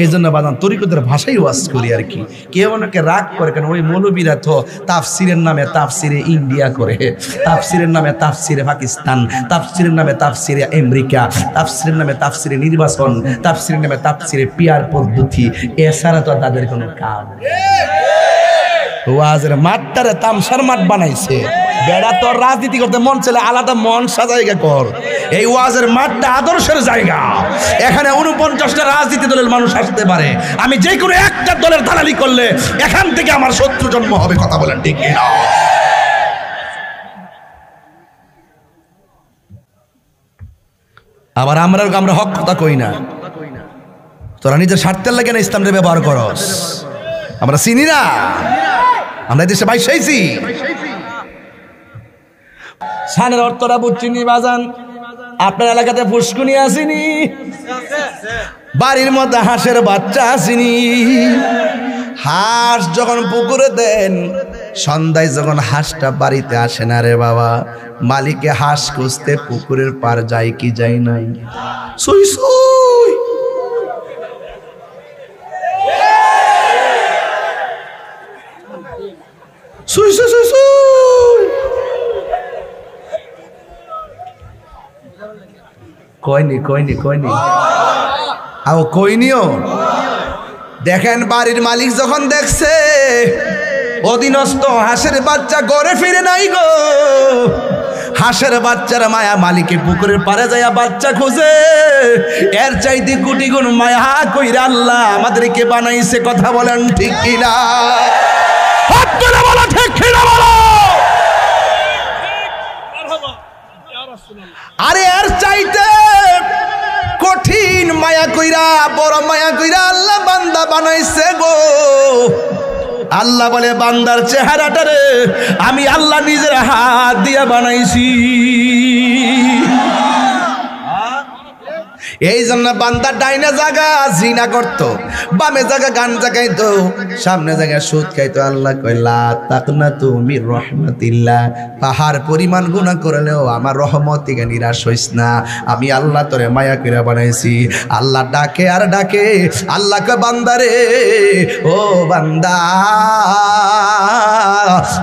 এই জন্য বাদাম তরিকতের ভাষাই ওয়াজ করি আর কি। কেউ অনেকে রাগ করে, কেন ওই মৌলবীরা তো তাফসিরের নামে তাফসিরে ইন্ডিয়া করে, তাফসিরের নামে তাফসিরে পাকিস্তান, তাফসিরের নামে তাফসিরে আমেরিকা, তাফসিরের নামে তাফসিরে নির্বাচন, তাফসিরের নামে তাফসিরে পিয়ার পদ্ধতি, এছাড়া তো তাদের কোনো কাজ। ওয়াজের মাঠটারে তামসার মাঠ বানাইছে। বেড়া তোর রাজনীতি করতে মন চলে আলাদা মন সাজাইগা কর। এই ওয়াজের মাঠটা আদর্শের জায়গা, এখানে 49টা রাজনীতি দলের মানুষ আসতে পারে। আমি যে কোনো একটা দলের দালালি করলে এখান থেকে আমার শত্রু জন্ম হবে। কথা বলেন ঠিক কিনা? আবার আমরা হক কথা কই না, তোরা নিজের স্বার্থের লাগে না ইসলামকে ব্যবহার করস। আমরা চিনি না, আমরা দেশে বাইসাইছি। শানের অর্থটা বুঝছিনি বাজান? আপনার এলাকাতে পুষ্কুনি আসেনি? বাড়ির মধ্যে হাঁসের বাচ্চা আসেনি? হাঁস যখন পুকুরে দেন, সন্ধ্যায় যখন হাঁসটা বাড়িতে আসে না রে বাবা, মালিকে হাঁস খুঁজতে পুকুরের পার যায় কি যায় নাই? সুই সুই সুই সুই সুই সুই কইনি কইনি কইনি আও কইনিও। দেখেন বাড়ির মালিক যখন দেখছে অধীনস্থ হাঁসের বাচ্চা ঘরে ফিরে নাই গো, হাঁসের বাচ্চার মায়া মালিকে পুকুরের পারে যাইয়া বাচ্চা খুঁজে। এর চাইতে কোটি গুণ মায়া কইরা আল্লাহ আমাদেরকে বানাইছে। কথা বলেন ঠিক কিনা? হাত তুলে বলো ঠিক কিনা বলো। আরে এর চাইতে কঠিন মায়া কইরা, বড় মায়া কইরা আল্লাহ বান্দা বানাইছে গো। আল্লাহ বলে বান্দার চেহারাটারে আমি আল্লাহ নিজের হাত দিয়ে বানাইছি। এই জন্য বান্দা ডাইনে জায়গা জিনা করতো, বামে জায়গা গাঞ্জা খাইতো, সামনে জায়গা সুদ খাইতো। আল্লাহ কইলা তাকনা তুমি রহমাতিল্লাহ, পাহাড় পরিমাণ গুনাহ করলেও আমার রহমত থেকে নিরাশ হইস না। আমি আল্লাহ তোরে মায়া কইরা বানাইছি। আল্লাহ ডাকে আর ডাকে, আল্লাহ কয় বান্দারে ও বান্দা,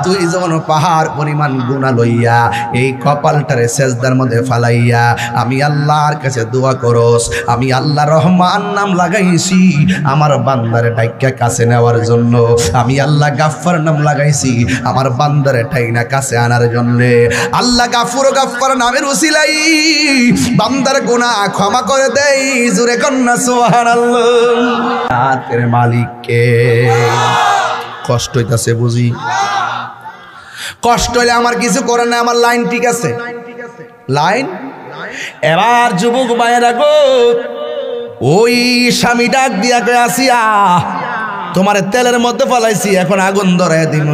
তুই যখন পাহাড় পরিমাণ গুনাহ লইয়া এই কপালটারে সেজদার মধ্যে ফালাইয়া আমি আল্লাহর কাছে দোয়া করো, আমি আল্লাহ রহমান নাম লাগাইছি আমার বান্দারে ডাইকা কাছে নেওয়ার জন্য। আমি আল্লাহ গাফফার নাম লাগাইছি আমার বান্দারে ঠাইনা কাছে আনার জন্য। আল্লাহ গাফুর ও গাফফার নামের উসিলাই বান্দার গুনাহ ক্ষমা করে দেই। জোরে কন্না সুবহানাল্লাহ। হাতের মালিককে কষ্ট হইতাছে বুঝি, কষ্ট হইলে আমার কিছু করে না, আমার লাইন ঠিক আছে, লাইন। এবার যুবক ভাইয়েরা গো, ওই স্বামী ডাক দিয়া কয় আসিয়া তোমার তেলের মধ্যে ফলাইছি, এখন আগুন ধরাই দিম।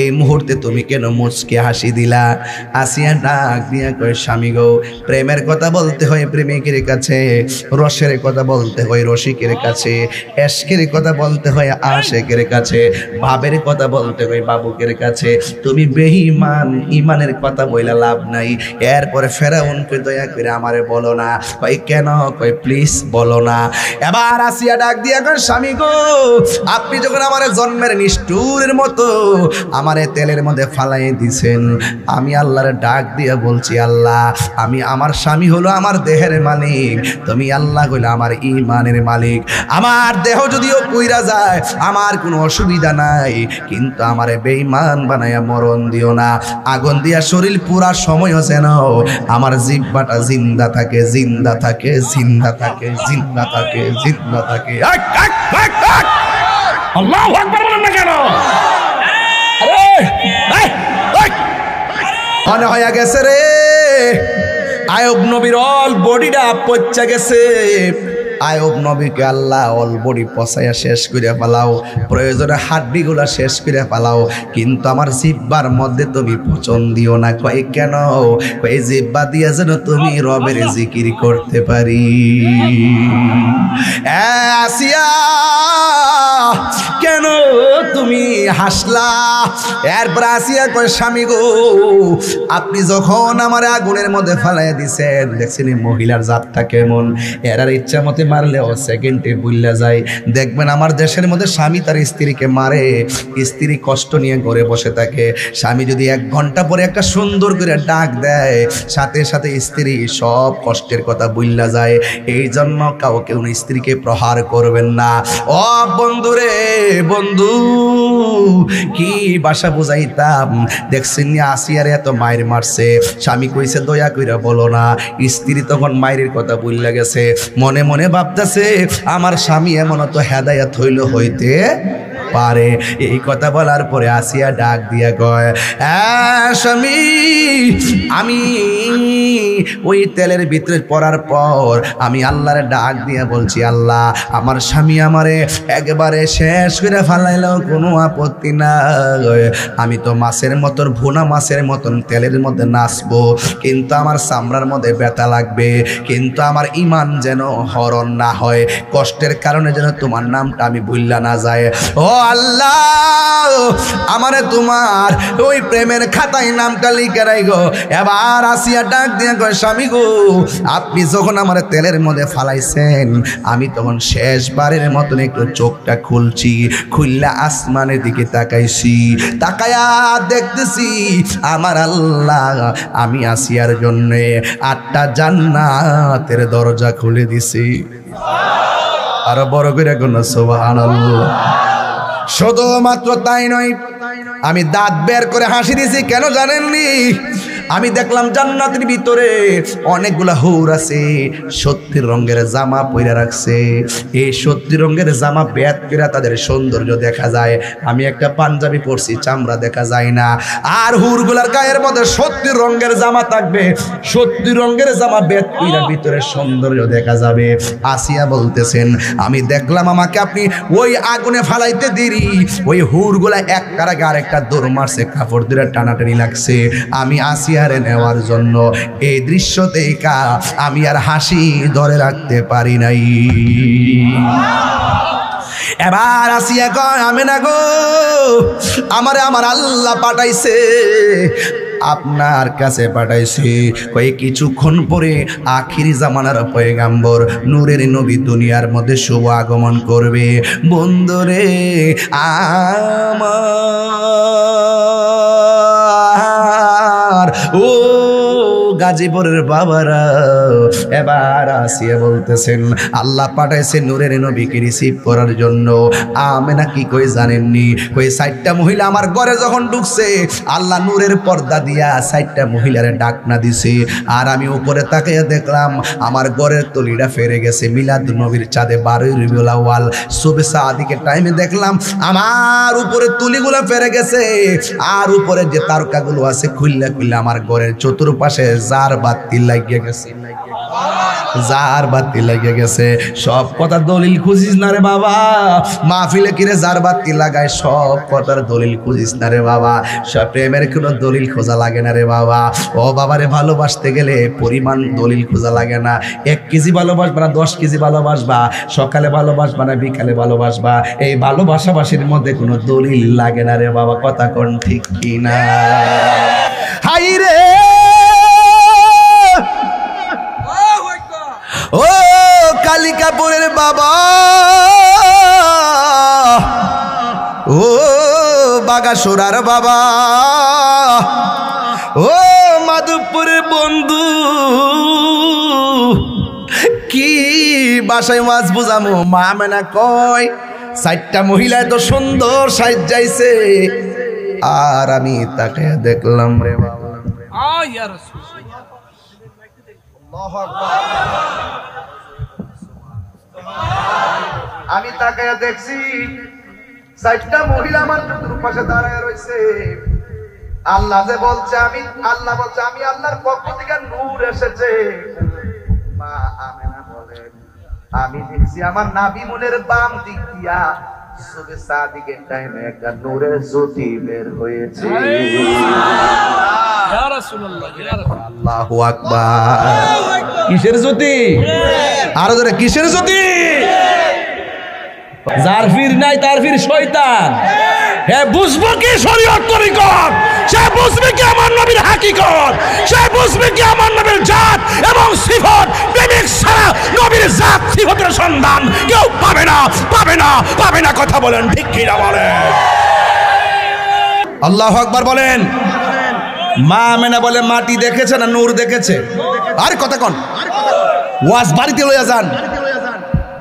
এই মুহূর্তে তুমি কেন মুচকে হাসি দিলা? আসিয়া ডাক দিয়া কয় স্বামী গো, প্রেমের কথা বলতে হয় প্রেমিকের কাছে, রসের কথা বলতে হয় রসিকের কাছে, এশকের কথা বলতে হয় আশেকের কাছে, ভাবের কথা বলতে হয় বাবুকের কাছে। তুমি বেঈমান, ইমানের কথা বইলা লাভ নাই। এরপরে ফেরাউনকে দয়া করে আমারে বলো না। কই কেন? কই প্লিজ বলো না। এবার আসিয়া ডাক দিয়া কয় স্বামী গো, আপনি যখন আমার জন্মের নিষ্ঠুরের মতো আমারে তেলের মধ্যে ফালাই দিছেন, আমি আল্লাহর ডাক দিয়া বলছি আল্লাহ, আমি আমার স্বামী হলো আমার দেহের মালিক, তুমি আল্লাহ হইলো আমার ইমানের মালিক। আমার দেহ যদিও পুইরা যায় আমার কোনো অসুবিধা নাই, কিন্তু আমারে বেঈমান বানায়া মরণ দিও না। আগুন দিয়া শরীর পুরা সময়ও যেন আমার জিহ্বাটা জিন্দা থাকে, জিন্দা থাকে, জিন্দা থাকে, জিন্দা থাকে, জিন্দা থাকে। আল্লাহু আকবার বলেন না কেন? মনে হয়ে গেছে রে আয়ুব নবীর অল বডিটা পচা গেছে। আয়ুব নবীকে আল্লাহ অল বডি পচাইয়া শেষ করে ফেলাও, প্রয়োজনে হাড্ডিগুলা শেষ করে ফেলাও, কিন্তু আমার জিহ্বার মধ্যে তুমি পচন দিও না। কয় কেন? কয় জিহ্বা দিয়া যেন তুমি রবের জিকির করতে পারি। আসিয়া কেন তুমি হাসলা? এরপর আসিয়া কয় স্বামী গো, আপনি যখন আমার আগুনের মধ্যে ফেলাইয়া দিছেন, দেখছেন মহিলার জাতটা কেমন, এরার ইচ্ছা মতে মারলেও সেকেন্ডে বুইল্লা যায়। দেখবেন আমার দেশের মধ্যে স্বামী তার স্ত্রীকে মারে, স্ত্রী কষ্ট নিয়ে ঘরে বসে থাকে। স্বামী যদি 1 ঘন্টা পরে একটা সুন্দর করে ডাক দেয়, সাথে সাথে স্ত্রী সব কষ্টের কথা বুইল্লা যায়। এই জন্য কাউকে স্ত্রীকে প্রহার করবেন না। ও বন্ধু রে বন্ধু, কি ভাষা বুঝাইতাম। দেখছেন আসিয়ার এত মায়ের মারছে, স্বামী কইছে দয়া কইরা বলো না। স্ত্রী তখন মায়ের কথা বললে গেছে, মনে মনে ভাবতেছে আমার স্বামী এমন তো হেদায়াত হইল হইতে পারে। এই কথা বলার পরে আসিয়া ডাক দিয়া কয়, স্বামী আমি ওই তেলের ভিতরে পড়ার পর আমি আল্লাহরে ডাক দিয়া বলছি, আল্লাহ আমার স্বামী আমারে একেবারে শেষ করে ফেলাইলেও কোনো আপত্তি নাই। আমি তো মাছের মতন, ভুনা মাছের মতন তেলের মধ্যে নাচবো, কিন্তু আমার চামড়ার মধ্যে ব্যথা লাগবে, কিন্তু আমার ইমান যেন হরণ না হয়, কষ্টের কারণে যেন তোমার নামটা আমি ভুললা না যায়। ও আল্লাহ আমারে তোমার ওই প্রেমের খাতায় নামটা লিখে রাখো। এবার আসিয়া ডাক দিয়া কয়, স্বামী গো আপনি যখন আমার তেলের মধ্যে ফালাইছেন আমি তখন শেষবারের মতন একটু চোখটা খুলছি, খুললা আসমানের দিকে তাকাইছি, তাকায়া দেখতেছি আমার আল্লাহ আমি আসিয়ার জন্য 8টা জান্নাতের দরজা খুলে দিছি। আরো বড় করে কোন সুবহানাল্লাহ। শুধুমাত্র তাই নয়, আমি দাঁত বের করে হাসি দিছি। কেন জানেননি? আমি দেখলাম জান্নাতের ভিতরে অনেকগুলা হুর আছে, 70 রঙের জামা পরে রাখছে। এই 70 রঙের জামা বেদ করে তাদের সৌন্দর্য দেখা যায়। আমি একটা পাঞ্জাবি পরছি, চামড়া দেখা যায় না। আর হুরগুলার গায়ের মধ্যে 70 রঙের জামা থাকবে, 70 রঙের জামা বেদ করে ভিতরে সৌন্দর্য দেখা যাবে। আসিয়া বলতেছেন, আমি দেখলাম আমাকে আপনি ওই আগুনে ফালাইতে দেরি, ওই হুরগুলা একটার আগে আরেকটা দৌড় মারছে, কাপড় দিয়ে টানাটানি লাগছে। আমি আসিয়া নেওয়ার জন্য এই দৃশ্য দেখা আমি আর হাসি ধরে রাখতে পারি নাই। এবার আসিয়া কয়, আমি না গো আমারে আমার আল্লাহ পাঠাইছে, আপনার কাছে পাঠাইছে। কয়েক কিছুক্ষণ পরে আখিরি জামানার পয়গাম্বর নূরের নবী দুনিয়ার মধ্যে শুভ আগমন করবে। বন্ধুরে আমার ও গাজীপুরের বাবারা, এবার আসিয়া বলতেছেন আল্লাহ পাঠাইছে নূরের নবীকে রিসিভ করার জন্য। আমেনা কি কই জানেননি? কই 4টা মহিলা আমার ঘরে যখন ঢুকছে আল্লাহ নূরের পর্দা দিয়া 4টা মহিলারে ডাক না দিছে। আর আমি উপরে তাকিয়ে দেখলাম আমার ঘরের তলিটা ফেরে গেছে। মিলাদ নবীর চাঁদে 12 রবিউল আউয়াল সুবহ সাদিকের টাইমে দেখলাম আমার উপরে তুলিগুলো ফেরে গেছে। আর উপরে যে তারকাগুলো আছে খুললে খুললে আমার ঘরের চতুর্পাশে জার বাতি লাগিয়ে গেছে, জার বাতি লাগিয়ে গেছে। সব কথা দলিল খুঁজিস না রে বাবা, মাহফিলে কিরে জার বাতি লাগায়, সব কথার দলিল খুঁজিস না রে বাবা। সব প্রেমের কোনো দলিল খোঁজা লাগে না রে বাবা। ও বাবারে ভালোবাসতে গেলে পরিমাণ দলিল খোঁজা লাগে না। 1 কেজি ভালোবাসবা না 10 কেজি ভালোবাসবা, সকালে ভালোবাসবা না বিকালে ভালোবাসবা, এই ভালোবাসাবাসির মধ্যে কোনো দলিল লাগে না রে বাবা। কথা কোন ঠিক কিনা? হাই রে ও কালিকাপুরের বাবা, ও বাগাসোরার বাবা, ও মাধবপুরের বন্ধু, কি বাসায় মাছ বুঝামো? মা মেনা কয় 4টা মহিলা এত সুন্দর সাজাইছে, আর আমি তাকে দেখলাম রে বাবা। আমি তাকে দেখছি 4টা মহিলা আমার চতুর্পাশে দাঁড়ায় রয়েছে। আল্লাহ যে বলছে, আল্লাহ বলছে আমি আল্লাহর পক্ষ থেকে নূর এসেছে। মা আমেনা বলেন, আমি দেখছি আমার নাভি মনের বাম দিক দিয়া সুবহ সাদিকের টাইমে একটা নূরের জ্যোতি বের হয়েছে। ইয়া রাসূলুল্লাহ, ইয়া রাসূলুল্লাহ, আল্লাহু আকবার। কিসের জ্যোতি? আরো জোরে, কিসের জ্যোতি? যার ফির নাই তার ফির শয়তান। হ্যাঁ, বুঝবো কি শরীয়ত তরিকত, সে বুঝবে কি আমার নবীর হাকিকত, সে বুঝবে কি আমার নবীর জাত এবং সিফত। প্রেমিক ছাড়া নবীর জাত সিফতের সন্ধান কেউ পাবে না, পাবে না, পাবে না। কথা বলেন ঠিক কি না বলেন? আল্লাহু আকবার বলেন। মা আমেনা বলে মাটি দেখেছে না নূর দেখেছে? আরে কথা কোন, ওয়াজ বাড়িতে লইয়া যান।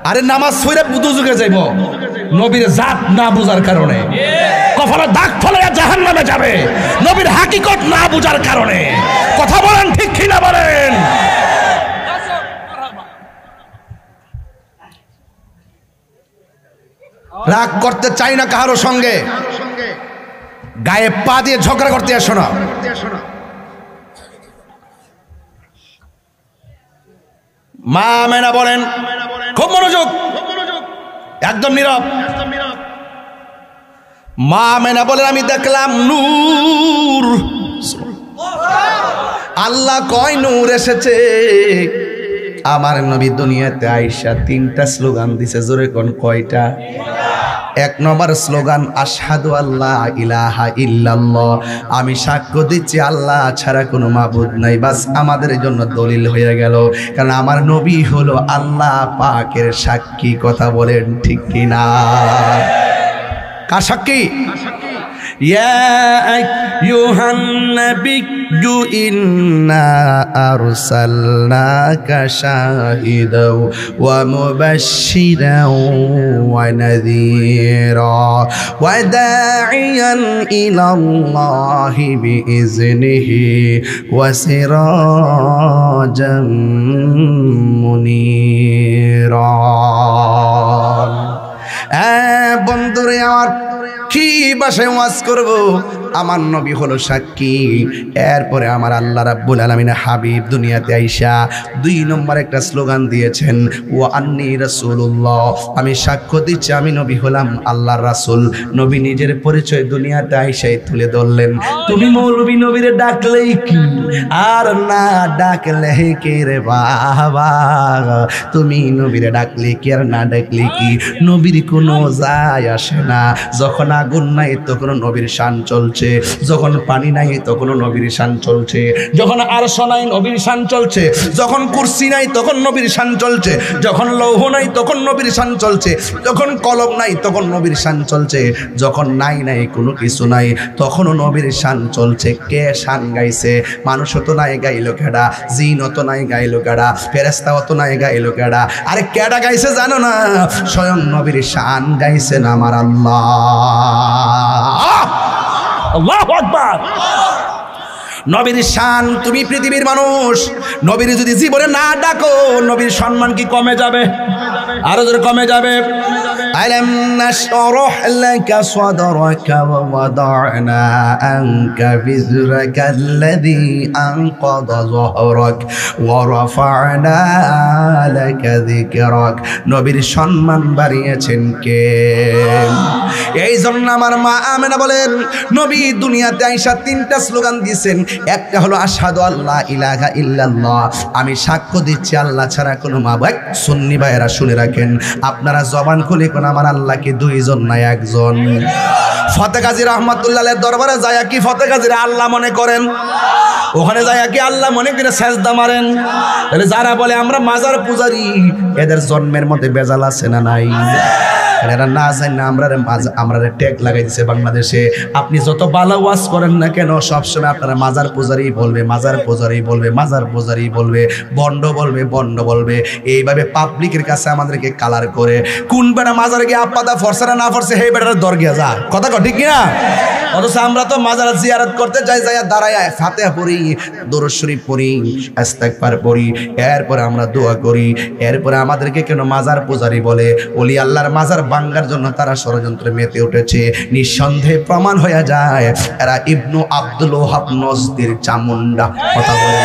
আরে নামাজ পড়ে দুজকে যাইব নবীর জাত না বুঝার কারণে। কপালে দাগ ফলে জাহান্নামে যাবে নবীর হাকিকত না বুঝার কারণে। কথা বলেন ঠিক কিনা বলেন? রাগ করতে চাই না কারো সঙ্গে, গায়ে পা দিয়ে ঝগড়া করতে আসো না। মা আমেনা বলেন, খুব মনোযোগ, একদম নীরব। মা আমেনা বলেন, আমি দেখলাম নূর। আল্লাহ কয় নূর এসেছে। আমার নবী দুনিয়াতে আইসা 3টা স্লোগান দিছে। জোরে কোন কয়টা? 1 নম্বর স্লোগান আশহাদু আল্লাহ ইলাহা ইল্লাল্লাহ, আমি সাক্ষ্য দিচ্ছি আল্লাহ ছাড়া কোনো মাবুদ নাই। বাস আমাদের জন্য দলিল হয়ে গেল, কারণ আমার নবী হলো আল্লাহ পাকের সাক্ষী। কথা বলেন ঠিক কিনা? কার সাক্ষী? ইয়া আইয়ুহান নাবিয়্যু ইন্না আরসালনাকা শাহিদাও ওয়া মুবাশশিরাও ওয়া নাযীরা ওয়া দাঈয়ান ইলাল্লাহি বিইজনিহি ওয়া সিরাজাম মুনীরা। বন্ধুরে আমার, কি ভাষায় ওয়াজ করব? আমার নবী হলো সাক্ষী। এরপরে আমার আল্লাহ রাব্বুল আলামিন হাবিব দুনিয়াতে আইসা 2 নম্বর একটা স্লোগান দিয়েছেন, ওয়া আন্নী রাসূলুল্লাহ, আমি সাক্ষ্য দিচ্ছি আমি নবী হলাম আল্লাহর রাসূল। নবী নিজের পরিচয় দুনিয়াতে আইসাই তুলে ধরলেন। তুমি মৌলবী নবীরে ডাকলেই কি আর না ডাকলে কি রে বাবা, তুমি নবীরে ডাকলে কি আর না ডাকলে কি, নবীর কোনো যায় আসে না। যখন আগুন নাই তখন নবীর শান চলছে, যখন পানি নাই তখন নবীর শান চলছে, যখন আরশ নাই নবীর শান চলছে, যখন কুরসি নাই তখন নবীর শান চলছে, যখন লৌহ নাই তখন নবীর শান চলছে, যখন কলম নাই তখন নবীর শান চলছে, যখন নাই কোনো কিছু নাই তখনও নবীর শান চলছে। কে শান গাইছে? মানুষও তো নাই গাইলো কেডা, জিনও তো নাই গাইলো কেডা, ফেরেশতাও তো নাই গাইলো কেডা। আরে কেডা গাইছে জানো না? স্বয়ং নবীর শান গাইছেন আমার আল্লাহ। আল্লাহু আকবার। নবীর শান, তুমি পৃথিবীর মানুষ, নবীর যদি জীবনে না ডাকো নবীর সম্মান কি কমে যাবে? আরো জোরে কমে যাবে। আলাম নাশরাহ লাকা সাদরাকা ওয়া ওয়াদা'না আনকা বিজরাকা আল্লাযী আনকাযা যহরাক ওয়া রাফা'না লাকা যিকরাক। নবীর সম্মান বাড়িয়েছেন কে? এই জন্য আমার মা আমেনা বলেন, নবী দুনিয়াতে আইসা 3টা স্লোগান দিয়েছেন। একটা হলো আশহাদু আল্লাহ ইলাহা ইল্লাল্লাহ, আমি সাক্ষ্য দিচ্ছি আল্লাহ ছাড়া কোনো মাবুদ। সুন্নি ভাইয়েরা শুনে রাখেন, আপনারা জবান খুলে কোন আমার আল্লাহ কি 2 জন না 1 জন? ফতে কাজী রহমাতুল্লাহের দরবারে যায় কি ফতে কাজীরা আল্লাহ মনে করেন? ওখানে যায় কি আল্লাহ মনে করে সেজদা মারেন? তাহলে যারা বলে আমরা মাজার পূজারি, এদের জন্মের মধ্যে বেজাল আছে না নাই? এরা না জানি না আমরা ট্যাগ লাগাই দিছে বাংলাদেশে। আপনি যত বালা ওয়াজ করেন না কেন সবসময় আপনারা মাজার পূজারি বলবে, মাজার পূজারি বলবে, মাজার পূজারি বলবে, বন্ড বলবে, বন্ড বলবে। এইভাবে পাবলিকের কাছে আমাদেরকে কালার করে। কোন বেটা মাজারে গিয়ে আপাদা ফরসা না ফরসে হে বেটার দর গিয়া যা, কথা ঠিক কিনা? অথচ আমরা তো মাজার জিয়ারত করতে যাই, যাইয়া দাঁড়ায় ফাতিহা পড়ি, দরুদ শরীফ পড়ি, ইস্তিগফার পড়ি, এরপরে আমরা দোয়া করি। এরপরে আমাদেরকে কেন মাজার পূজারি বলে? ওলি আল্লাহর মাজার ভাঙ্গার জন্য তারা ষড়যন্ত্রে মেতে উঠেছে। নিঃসন্দেহে প্রমাণ হয়ে যায় এরা ইবনু আব্দুল ওহাব নজদির চামুন্ডা। কথা বলেন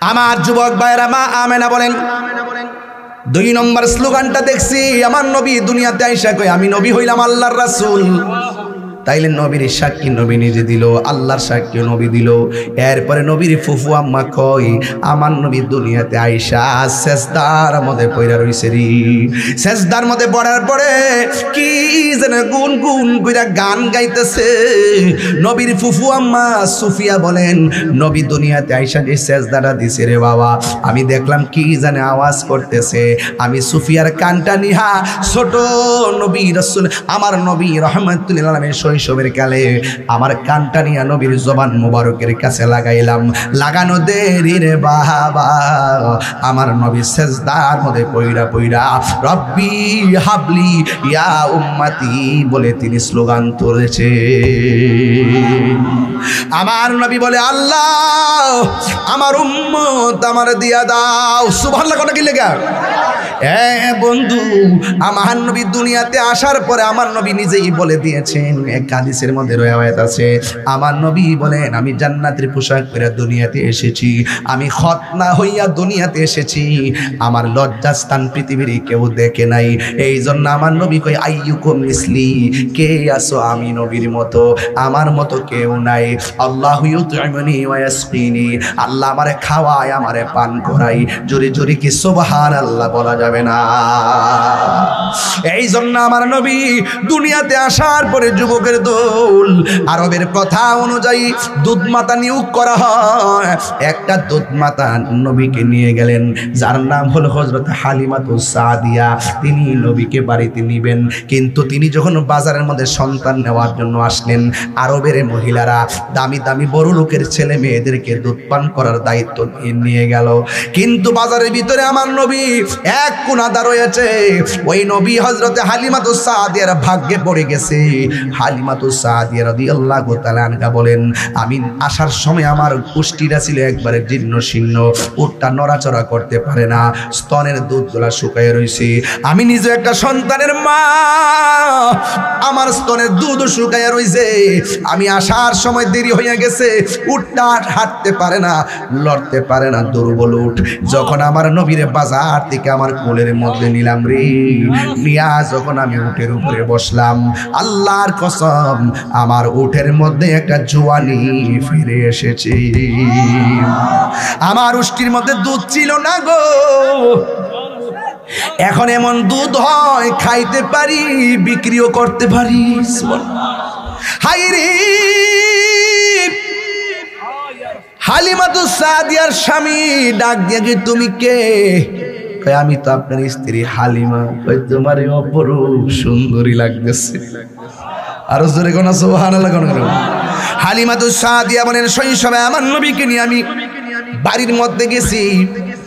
আমার যুবক ভাইরা। মা আমেনা বলেন, 2 নম্বর স্লোগানটা দেখছি আমার নবী দুনিয়াতে আইসা কই আমি নবী হইলাম আল্লাহর রাসূল। তাইলে নবীর সাক্ষী নবী নিজে দিল, আল্লাহর সাক্ষী নবী দিল। এরপরে নবীর ফুফু আম্মা কই আমার নবী দুনিয়াতে আইসা সেজদার মধ্যে পড়া রইছে রে। সেজদার মধ্যে পড়ার পরে কি যেন গুন গুন কইরা গান গাইতেছে। নবীর ফুফু আম্মা সুফিয়া বলেন, নবী দুনিয়াতে আইসা যে সেজদাটা দিছে রে বাবা, আমি দেখলাম কি জানে আওয়াজ করতেছে। আমি সুফিয়ার কানটা নিহা ছোট নবী রাসূল আমার নবী রাহমাতুল্লিল আলামিন শৈশবের কালে আমার কানটা নিয়ে নবীর জবান মোবারকের কাছে লাগাইলাম, লাগানো দেরি রে বাবা আমার নবী সেজদার মধ্যে পইরা পইরা রব্বি হাবলি ইয়া উম্মতি বলে তিনি স্লোগান তুলেছে। আমার নবী বলে আল্লাহ আমার উম্মত আমার দিয়া দাও। সুবহানাল্লাহ কথা কি লেখা? বন্ধু আমার নবী দুনিয়াতে আসার পরে আমার নবী নিজেই বলে দিয়েছেন, এক হাদিসের মধ্যে রওয়ায়াত আছে, আমার নবী বলেন আমি জান্নাতের পোশাক পরে দুনিয়াতে এসেছি, আমি খতনা হইয়া দুনিয়াতে এসেছি, আমার লজ্জাস্থান পৃথিবীর কেউ দেখে নাই। এই জন্য আমার নবী কই আইয়ুকুম মিসলি, কে আসো আমি নবীর মতো, আমার মতো কেউ নাই। আল্লাহু ইউতইমুনি ওয়া ইয়াসকিনি, আল্লাহ আমারে খাওয়ায় আমারে পান করায়। জোরে জোরে কি সুবহানাল্লাহ বলা যাবে না? এই জন্য আমার নবী দুনিয়াতে আসার পরে যুবকের দল, আরবের কথা অনুযায়ী দুধ মাতা নিয়োগ করা হয়। একটা দুধ মাতা নবীকে নিয়ে গেলেন, যার নাম হলো হযরত হালিমাতুস সাদিয়া। তিনি নবীকে বাড়িতে নিবেন, কিন্তু তিনি যখন বাজারের মধ্যে সন্তান নেওয়ার জন্য আসলেন, আরবের মহিলারা দামি দামি বড় লোকের ছেলে মেয়েদেরকে দুধ পান করার দায়িত্ব নিয়ে গেল। কিন্তু বাজারের ভিতরে আমার নবী এক কোনাদা রয়েছে, ওই নবী হযরতে হালিমাতুস সাদিয়ার ভাগ্যে পড়ে গেছে। হালিমাতুস সাদিয়া রাদিয়াল্লাহু তাআলা আনহা বলেন, আমি আসার সময় আমার কুষ্টিটা ছিল একবারে জীর্ণ শীর্ণ, উটটা নড়াচড়া করতে পারে না, স্তনের দুধগুলা শুকায় রয়েছে। আমি নিজে একটা সন্তানের মা, আমার স্তনের দুধ শুকায় রয়েছে। আমি আসার সময় দেরি হয়ে গেছে, উটটা হাঁটতে পারে না, লড়তে পারে না, দুর্বল উট। যখন আমার নবীর বাজার থেকে আমার কোলের মধ্যে নিলাম রে, নিয়া যখন আমি উটের উপরে বসলাম, আল্লাহর কসম আমার উটের মধ্যে একটা জোয়ানি ফিরে এসেছে। আমার উষ্টির মধ্যে দুধ ছিল না গো, এখন এমন দুধ হয় খাইতে পারি, বিক্রিও করতে পারি। হাই রে হালিমাতুস সাদিয়ার স্বামী ডাক দিয়ে কি তুমি কে? আমি তো আপনার স্ত্রী হালিমা। তোমার অপরূপ সুন্দরী লাগতেছে। আরো জোরে কোন সুবহানাল্লাহ কোন। হালিমাতুস সাদিয়া বলেন শৈশবে আমার নবীকে নিয়ে আমি বাড়ির মধ্যে গেছি।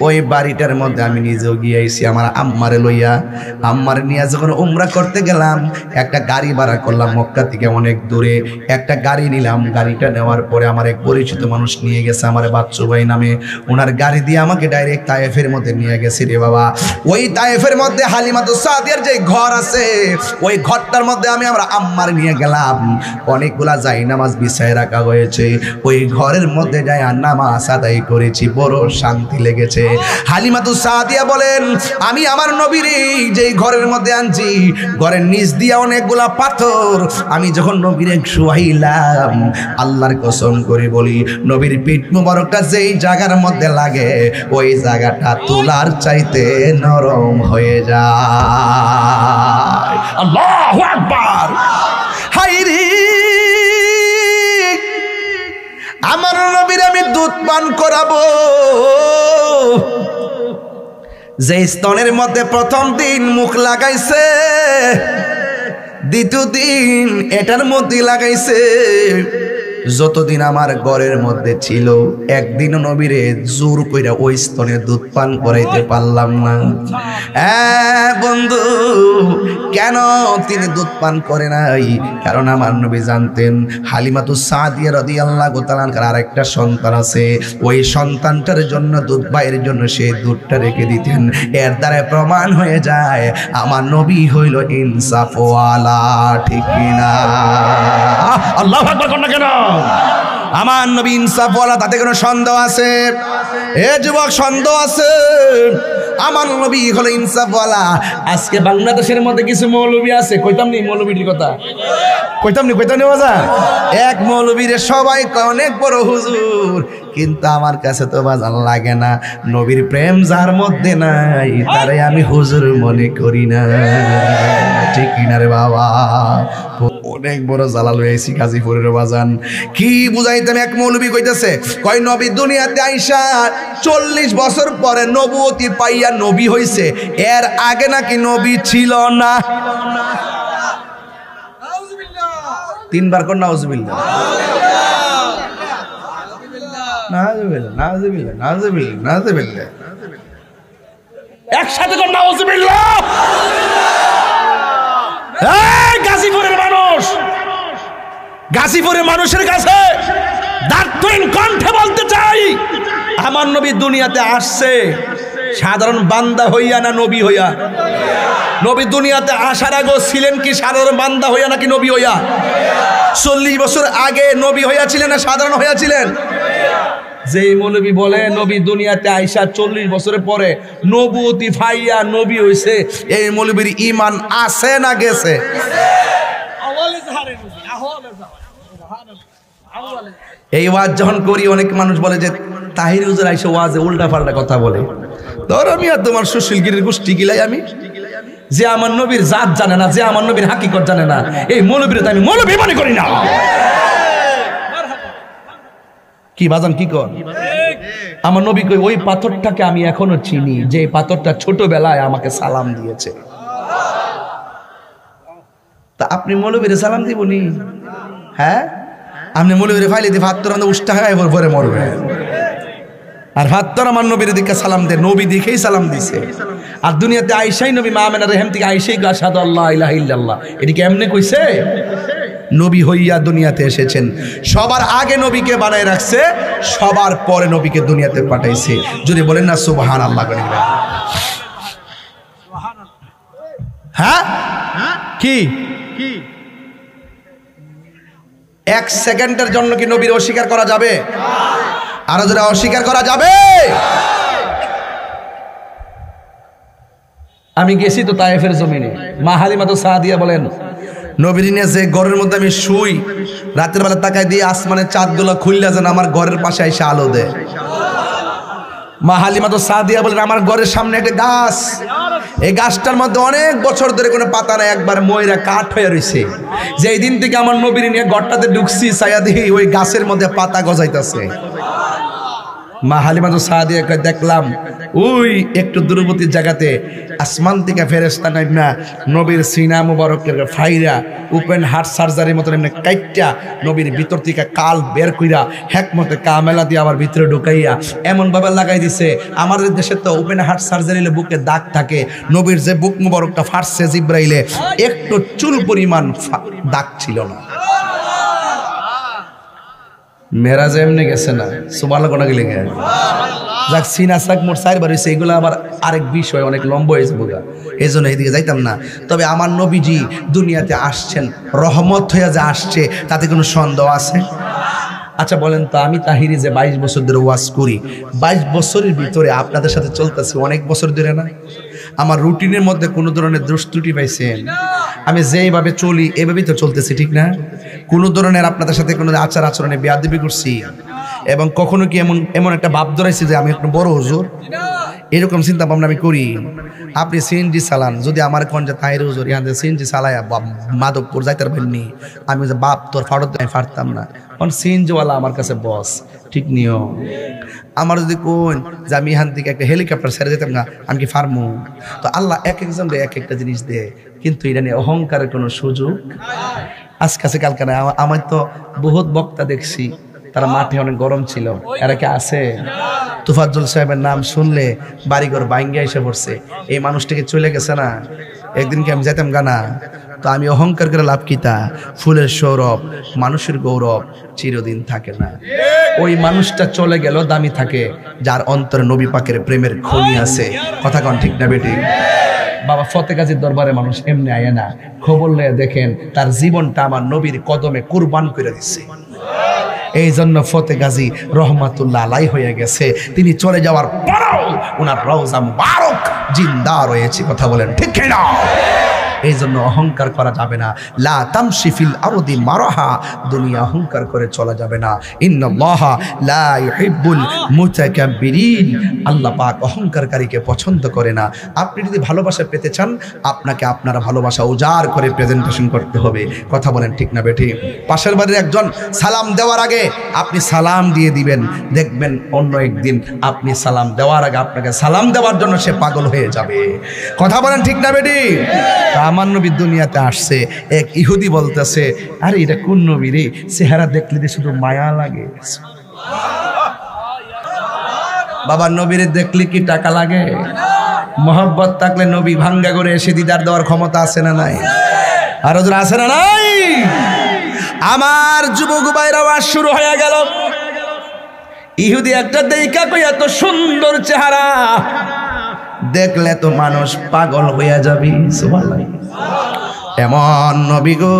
ওই বাড়িটার মধ্যে আমি নিজেও গিয়েছি আমার আম্মারে লইয়া। আম্মারে নিয়ে যখন উমরা করতে গেলাম, একটা গাড়ি ভাড়া করলাম মক্কা থেকে অনেক দূরে, একটা গাড়ি নিলাম। গাড়িটা নেওয়ার পরে আমার এক পরিচিত মানুষ নিয়ে গেছে, আমার বাচ্চু ভাই নামে, ওনার গাড়ি দিয়ে আমাকে ডাইরেক্ট তায়েফের মধ্যে নিয়ে গেছে রে বাবা। ওই তায়েফের মধ্যে হালিমাতুস সাদিয়ার যে ঘর আছে, ওই ঘরটার মধ্যে আমি আমার আম্মার নিয়ে গেলাম। অনেকগুলা জায়নামাজ বিছায় রাখা হয়েছে, ওই ঘরের মধ্যে যায় নামাজ আদায় করেছি, বড় শান্তি লেগেছে। হালিমাতুস সাদিয়া বলেন আমি আমার নবীর যেই ঘরের মধ্যে আনছি, ঘরের নিচ দিয়ে অনেকগুলা পাথর, আমি যখন নবীরে শুয়াইলাম, আল্লাহর কসম করে বলি নবীর পিঠ মুবারকটা যেই জায়গার মধ্যে লাগে, ওই জায়গাটা তুলার চাইতে নরম হয়ে যায়। আল্লাহু আকবার। হাই রে আমার নবীর আমি দুধ পান করাবো, যে স্তনের মধ্যে প্রথম দিন মুখ লাগাইছে, দ্বিতীয় দিন এটার মধ্যে লাগাইছে। যতদিন আমার ঘরের মধ্যে ছিল, একদিনও নবীরে জোর কইরা ওই স্তনে দুধ পান করাইতে পারলাম না। বন্ধু, কেন তিনি দুধ পান করে নাই? কারণ আমার নবী জানতেন হালিমাতুস সাদিয়া রাদিয়াল্লাহু তাআলা আনহার আরেকটা সন্তান আছে, ওই সন্তানটার জন্য দুধ ভাইয়ের জন্য সেই দুধটা রেখে দিতেন। এর দ্বারা প্রমাণ হয়ে যায় আমার নবী হইল ইনসাফওয়ালা, ঠিক কিনা? আল্লাহু আকবার কোন না কেন? আমার নবী ইনসাফওয়ালা, তাতে কোনো সন্দেহ আছে? এ যুবক সন্দেহ আছে? আমার নবী হলো ইনসাফওয়ালা। আজকে বাংলাদেশের মধ্যে কিছু মৌলবী আছে, কইতাম নি মৌলবীর কথা, কইতাম নি বাজার। এক মৌলবীরে সবাই অনেক বড় হুজুর, কিন্তু আমার কাছে তো বাজার লাগে না। নবীর প্রেম যার মধ্যে নাই, তারে আমি হুজুর মনে করি না, ঠিক কিনা রে বাবা? অনেক বড় জালাল হয়েছি গাজীপুরের বাজান। কি বুঝাইতেন? এক মৌলবী কইতেছে, কয় নবী দুনিয়াতে আইসা 40 বছর পরে নবুয়তি পাইয়া নবী হইছে, এর আগে নাকি নবী ছিল না। তিনবার কর নাউজুবিল্লাহ, নাউজুবিল্লাহ, নাউজুবিল্লাহ, নাউজুবিল্লাহ, নাউজুবিল্লাহ। একসাথে কর নাউজুবিল্লাহ। এই গাজীপুরের মানুষ, গাজীপুরের মানুষের কাছে দাঁড়ান কণ্ঠে বলতে চাই, আমার নবী দুনিয়াতে আসছে সাধারণ বান্দা হইয়া না নবী হইয়া? নবী দুনিয়াতে আসার আগে ছিলেন কি সাধারণ বান্দা হইয়া নাকি নবী হইয়া? 40 বছর আগে নবী হইয়া ছিলেন না সাধারণ হইয়া ছিলেন? যেই মৌলবী বলে নবী দুনিয়াতে আইসা 40 বছরের পরে নবুয়তি ফাইয়া নবী হইছে, এই মৌলবীর ঈমান আছে না গেছে? এই ওয়াজ যখন করি অনেক মানুষ বলে যে তাহির হুজুর আইসা ওয়াজে উল্টা পাল্টা কথা বলে। ধর আমি আর তোমার সুশীলগিরির গোষ্ঠী গিলাই আমি, যে আমার নবীর জাত জানে না, যে আমার নবীর হাকিকত জানে না, এই মৌলবীর তো আমি মৌলবী মনে করি না। কি বাজান কি কর? আমার নবী কই ওই পাথরটাকে আমি এখনো চিনি, যে পাথরটা ছোটবেলায় আমাকে সালাম দিয়েছে। তা আপনি মৌলবীরে সালাম দিবনি? হ্যাঁ, আপনি মৌলবীরে ফাইলে দিয়ে ভাত তোর উষ্টা হয় পরে মরবে। আর ভাত তোর আমার নবীর দিকে সালাম দে, নবী দেখেই সালাম দিছে। আর দুনিয়াতে আইসাই নবী মা আমেনা রেহেম থেকে আইসাই আশহাদু আল্লা ইলাহা ইল্লাল্লাহ, এটা কি এমনি কইছে? নবী হইয়া দুনিয়াতে এসেছেন। সবার আগে নবীকে বানায় রাখছে, সবার পরে নবীকে দুনিয়াতে পাঠাইছে। যদি বলেন না সুবহানাল্লাহ। হ্যাঁ কি 1 সেকেন্ডের জন্য কি নবীর অস্বীকার করা যাবে? আরো যারা অস্বীকার করা যাবে? আমি গেছি তো তায়েফের জমিনে, মা হালিমা তো সাদিয়া বলেন নবীর নিয়ে যে ঘরের মধ্যে আমি শুই, রাতের বেলা তাকায় দিয়ে আসমানের চাঁদগুলো খুললে যেন আমার ঘরের পাশে এসে আলো দেয়। মা হালিমা তো সাদিয়া বলেন আমার ঘরের সামনে একটা গাছ, এই গাছটার মধ্যে অনেক বছর ধরে কোনো পাতা নাই, একবার ময়রা কাঠ হয়ে রয়েছে। যেই দিন থেকে আমার নবীর নিয়ে ঘরটাতে ঢুকছি, ছায়া দেখি ওই গাছের মধ্যে পাতা গজাইতেছে। মা হালিমা তো সাদিয়া দেখলাম ওই একটু দূরবর্তী জায়গাতে আসমান থেকে ফেরেশতা নাইমা নবীর সিনা মুবারকের ফাইরা ওপেন হার্ট সার্জারির মতন এমনি কাইটটা নবীর ভিতর থেকে কাল বের কইরা হেকমতে কামেলা দিয়ে আবার ভিতরে ঢুকাইয়া এমনভাবে লাগাই দিছে। আমাদের দেশে তো ওপেন হার্ট সার্জারিলে বুকে দাগ থাকে, নবীর যে বুক মুবারকটা ফাটছে জিব্রাইলে একটু চুল পরিমাণ দাগ ছিল না। মেরাজ এমনি গেছে না, সুবহানাল্লাহ কোনা গেলে গে যাক সিনা সাক মোর 4 বার হইছে, এগুলো আবার আরেক বিষয়, অনেক লম্বা হয়েছে বোঝা, এই জন্য এইদিকে যাইতাম না। তবে আমার নবীজি দুনিয়াতে আসছেন, রহমত হইয়া যে আসছে তাতে কোনো সন্দেহ আছে? আচ্ছা বলেন তো, আমি তাহিরি যে 22 বছর ধরে ওয়াজ করি, 22 বছরের ভিতরে আপনাদের সাথে চলতেছি অনেক বছর ধরে না? আমার রুটিনের মধ্যে কোনো ধরনের দোষ ত্রুটি পাইছেন? আমি যেইভাবে চলি এভাবেই তো চলতেছি, ঠিক না? কোনো ধরনের আপনাদের সাথে কোনো আচার আচরণে বেয়াদবি করছি? এবং কখনো কি এমন একটা ভাব ধরাইছি যে আমি একটু বড় হুজুর? এরকম চিন্তা ভাবনা আমি করি? আপনি সিএনজি চালান, যদি আমার কোন যে তাহির হুজুর ইহান সিএনজি চালায় মাধবপুর যাইতে পারেননি, আমি যে বাপ তোর ফাড়ত আমি ফাড়তাম না, কারণ সিএনজিওয়ালা আমার কাছে বস, ঠিক নিয়ম। আমার যদি কোন যে আমি এখান থেকে একটা হেলিকপ্টার ছেড়ে যেতাম না, আমি কি ফার্মু? তো আল্লাহ এক একজনকে এক একটা জিনিস দেয়, কিন্তু এটা নিয়ে অহংকারের কোনো সুযোগ আজকে কালকে না। আমার তো বহুত বক্তা দেখছি, তারা মাঠে অনেক গরম ছিল, এরা কি আছে? তুফাজ্জল সাহেবের নাম শুনলে বাড়িঘর বাইঙ্গা এসে পড়ছে, এই মানুষটাকে চলে গেছে না, একদিনকে আমি যেতাম গানা। তো আমি অহংকার করে লাভ কিতা? ফুলের সৌরভ, মানুষের গৌরব চিরদিন থাকে না। ওই মানুষটা চলে গেল দামি থাকে যার অন্তরে নবী পাকের প্রেমের খনি আছে। কথা কন ঠিক না বেটি? বাবা ফতে গাজীর দরবারে মানুষ এমনি আয় না, খবর লয়ে দেখেন তার জীবনটা আমার নবীর কদমে কুরবান করে দিচ্ছে। এই জন্য ফতে গাজী রহমাতুল্লাহ আলাই হয়ে গেছে। তিনি চলে যাওয়ার পরও ওনার রওজা মুবারক জিন্দা রয়েছে। কথা বলেন ঠিক না? এই জন্য অহংকার করা যাবে না। লা তামশি ফিল আরদি মারাহা, দুনিয়া অহংকার করে চলা যাবে না। ইন্নাল্লাহা লা ইউহিব্বুল মুতাকাব্বিরিন, আল্লাহ পাক অহংকারকারীকে পছন্দ করে না। আপনি যদি ভালোবাসা পেতে চান, আপনাকে আপনার ভালোবাসা উজাড় করে প্রেজেন্টেশন করতে হবে। কথা বলেন ঠিক না বেঠি? পাশের বাড়ির একজন সালাম দেওয়ার আগে আপনি সালাম দিয়ে দিবেন, দেখবেন অন্য একদিন আপনি সালাম দেওয়ার আগে আপনাকে সালাম দেওয়ার জন্য সে পাগল হয়ে যাবে। কথা বলেন ঠিক না বেঠি? আমার নবী দুনিয়াতে আসছে। এক ইহুদি বলতেছে, আরে এটা কোন নবী রে, চেহারা দেখলে যে শুধু মায়া লাগে। বাবার নবীরে দেখলে কি টাকা লাগে? মোহাব্বত থাকলে নবী ভাঙ্গা করে এসে দিদার দেওয়ার ক্ষমতা আছে না নাই? আর ওদের আছে না নাই? আমার যুবক ভাইরা আওয়াজ শুরু হয়ে গেল। ইহুদি একটা দেখা কই এত সুন্দর চেহারা দেখলে তো মানুষ পাগল হইয়া যাবে। সুবহানাল্লাহ। এমন নবী গো,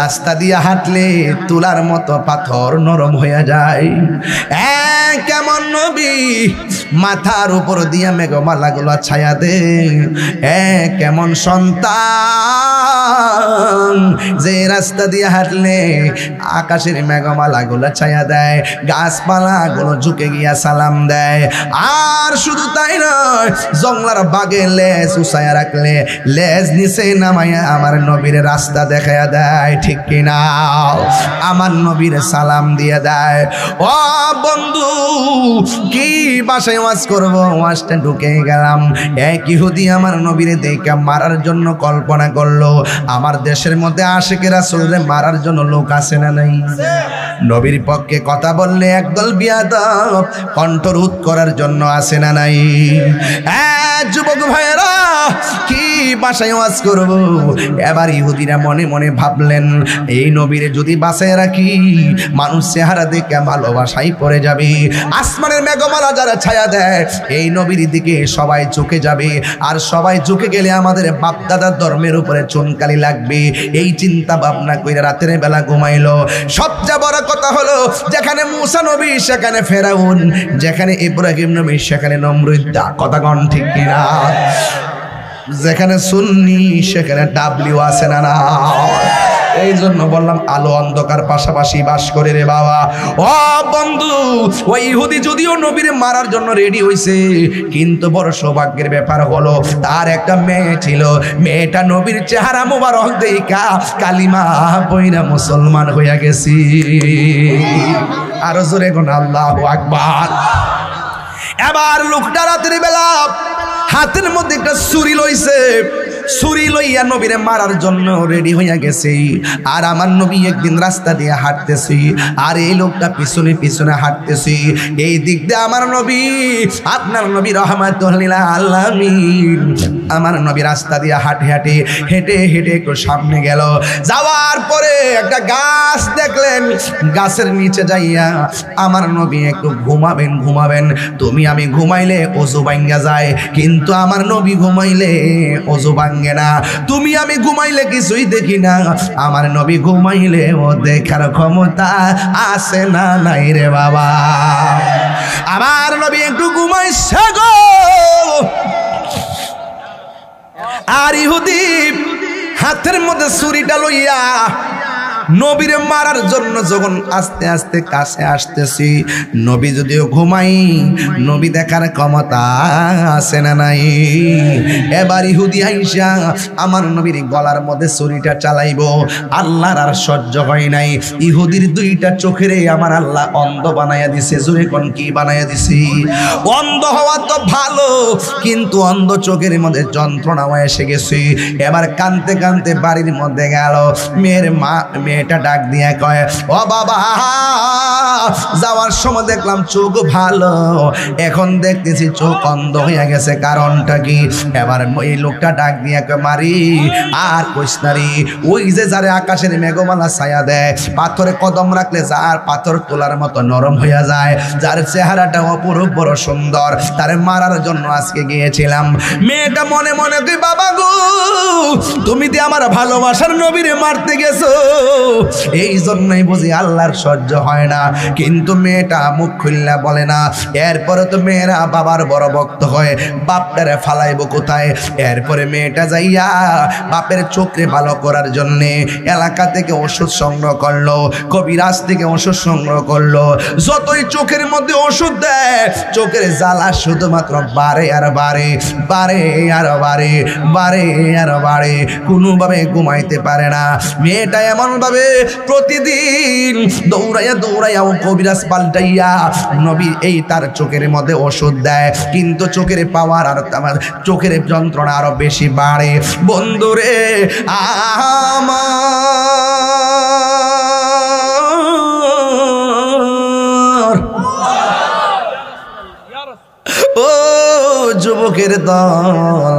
রাস্তা দিয়ে হাঁটলে তুলার মতো পাথর নরম হইয়া যায়। কেমন নবী, মাথার উপর দিয়া মেঘমালা গুলো ছায়া দে। কেমন সন্তান, যে রাস্তা দিয়ে হাঁটলে আকাশের মেঘমালা গুলো ছায়া দেয়, গাছপালা গুলো ঝুঁকে গিয়া সালাম দেয়। আর শুধু তাই নয়, জংলার বাগে লেজ উসায়া রাখলে লেজ নিচে নামাইয়া আমার নবীর রাস্তা দেখাইয়া দেয়। ঠিক কিনা? আমার নবীর সালাম দিয়ে দেয়। ও বন্ধু, কি বাসায় ওয়াজ করবো, ওয়াজটা ঢুকে গেলাম। এক ইহুদি আমার নবীরে দেখে মারার জন্য কল্পনা করলো। আমার দেশের মধ্যে আশিকে রাসূলরে মারার জন্য লোক আছে না নাই? নবীর পক্ষে কথা বললে একদল বিয়াদব কণ্ঠরোধ করার জন্য আছে না নাই? যুবক ভাইয়েরা, কি বাসায় ওয়াজ করব? এবার ইহুদিরা মনে মনে ভাবলেন, এই নবীরে যদি বাসায় রাখি, মানুষ চেহারা দেখে ভালোবাসাই পড়ে যাবে। আসমানের মেঘমালা যারা ছায়া দেয়, এই নবীর দিকে সবাই ঝুঁকে যাবে। আর সবাই ঝুঁকে গেলে আমাদের বাপদাদার ধর্মের উপরে চুনকালি লাগবে। এই চিন্তা ভাবনা কইরা রাতের বেলা ঘুমাইলো। সবচেয়ে বড় কথা হলো, যেখানে মুসা নবী সেখানে ফেরাউন, যেখানে ইব্রাহিম নবী সেখানে নমরুদ। কথা কোন ঠিক কিনা? যেখানে সুন্নি সেখানে ডাবলিউ আছে না না? এই জন্য বললাম আলো অন্ধকার পাশাপাশি বাস করে রে বাবা। ও বন্ধু, ওই ইহুদি যদিও নবীরে মারার জন্য রেডি হইছে, কিন্তু বড় সৌভাগ্যের ব্যাপার হলো তার একটা মেয়ে ছিল। মেয়েটা নবীর চেহারা মোবারক দেখা কালিমা পয়রা মুসলমান হইয়া গেছি। আরো জোরে কোন আল্লাহু আকবার। এবার লোকটা রাতের বেলা হাতের মধ্যে একটা ছুরি লইছে। ছুরি লইয়া নবীরে মারার জন্য রেডি হইয়া গেছে। আর আমার নবী একদিন রাস্তা দিয়ে হাঁটতেছি, আর এই লোকটা পিছনে পিছনে হাঁটতেছি। এই দিক দিয়ে আমার নবী, আপনার নবী রাহমাতুল লিল আলামিন, আমার নবী রাস্তা দিয়ে হেঁটে হেঁটে একটু সামনে গেল। যাওয়ার পরে একটা গাছ দেখলেন। গাছের নিচে যাইয়া আমার নবী একটু ঘুমাবেন। তুমি আমি ঘুমাইলে ওযু ভাঙ্গা যায়, কিন্তু আমার নবী ঘুমাইলে ওযু ভাঙ্গে না। তুমি আমি ঘুমাইলে কিছুই দেখি না, আমার নবী ঘুমাইলে ও দেখার ক্ষমতা আছে না নাই রে বাবা? আমার নবী একটু ঘুমাইছে গো। আর ইহুদি হাতের মধ্যে ছুরিটা লইয়া নবীরে মারার জন্য যখন আস্তে আস্তে কাছে আসতেছি, নবী যদিও ঘুমাই, নবী দেখার ক্ষমতা আছে না নাই? এবার ইহুদি আইসা আমার নবীর গলার মধ্যে ছুরিটা চালাইবো। আল্লাহর আর সহ্য হয় নাই। ইহুদির দুইটা চোখেরে আমার আল্লাহ অন্ধ বানাইয়া দিছে। জোরে কোন কি বানাইয়া দিছি? অন্ধ হওয়া তো ভালো, কিন্তু অন্ধ চোখের মধ্যে যন্ত্রণাও এসে গেছে। এবার কানতে কানতে বাড়ির মধ্যে গেল। মেয়েটা ডাক দিয়ে কয়, ও বাবা, যাওয়ার সময় দেখলাম চোখ ভালো, এখন দেখতেছি চোখ অন্ধ হয়ে গেছে, কারণটা কি? এবার এই লোকটা ডাক দিয়ে কয়, মারি আর কইস না রে, ওই যে যারে আকাশের মেঘমালা ছায়া দেয়, পাথরে কদম রাখলে যার পাথর তোলার মতো নরম হয়ে যায়, যার চেহারাটা অপরূপ বড় সুন্দর, তারে মারার জন্য আজকে গিয়েছিলাম। মেয়েটা মনে মনে কই, বাবা গো, তুমি দিয়ে আমার ভালোবাসার নবীরে মারতে গেছো, এই জন্যই বুঝি আল্লাহর সহ্য হয় না। কিন্তু মেয়েটা মুখ খুললা বলে না। এরপরে তো মেয়েরা বাবার বড় ভক্ত হয়, বাপটারে ফালাইব কোথায়? এরপরে মেয়েটা যাইয়া বাপের চোখে ভালো করার জন্য এলাকা থেকে ওষুধ সংগ্রহ করলো, কবিরাজ থেকে ওষুধ সংগ্রহ করলো। যতই চোখের মধ্যে ওষুধ দেয়, চোখের জ্বালা শুধুমাত্র বাড়ে আর বাড়ে, বাড়ে আর বাড়ে, বাড়ে আর বাড়ে, কোনোভাবে ঘুমাইতে পারে না। মেয়েটা এমন এভাবে প্রতিদিন দৌড়াইয়া দৌড়াইয়া ও কবিরাজ পাল্টাইয়া নবী এই তার চোখের মধ্যে ওষুধ দেয়, কিন্তু চোখের পাওয়ার আর আমার চোখের যন্ত্রণা আরো বেশি বাড়ে। বন্ধুরে ও যুবকের দল,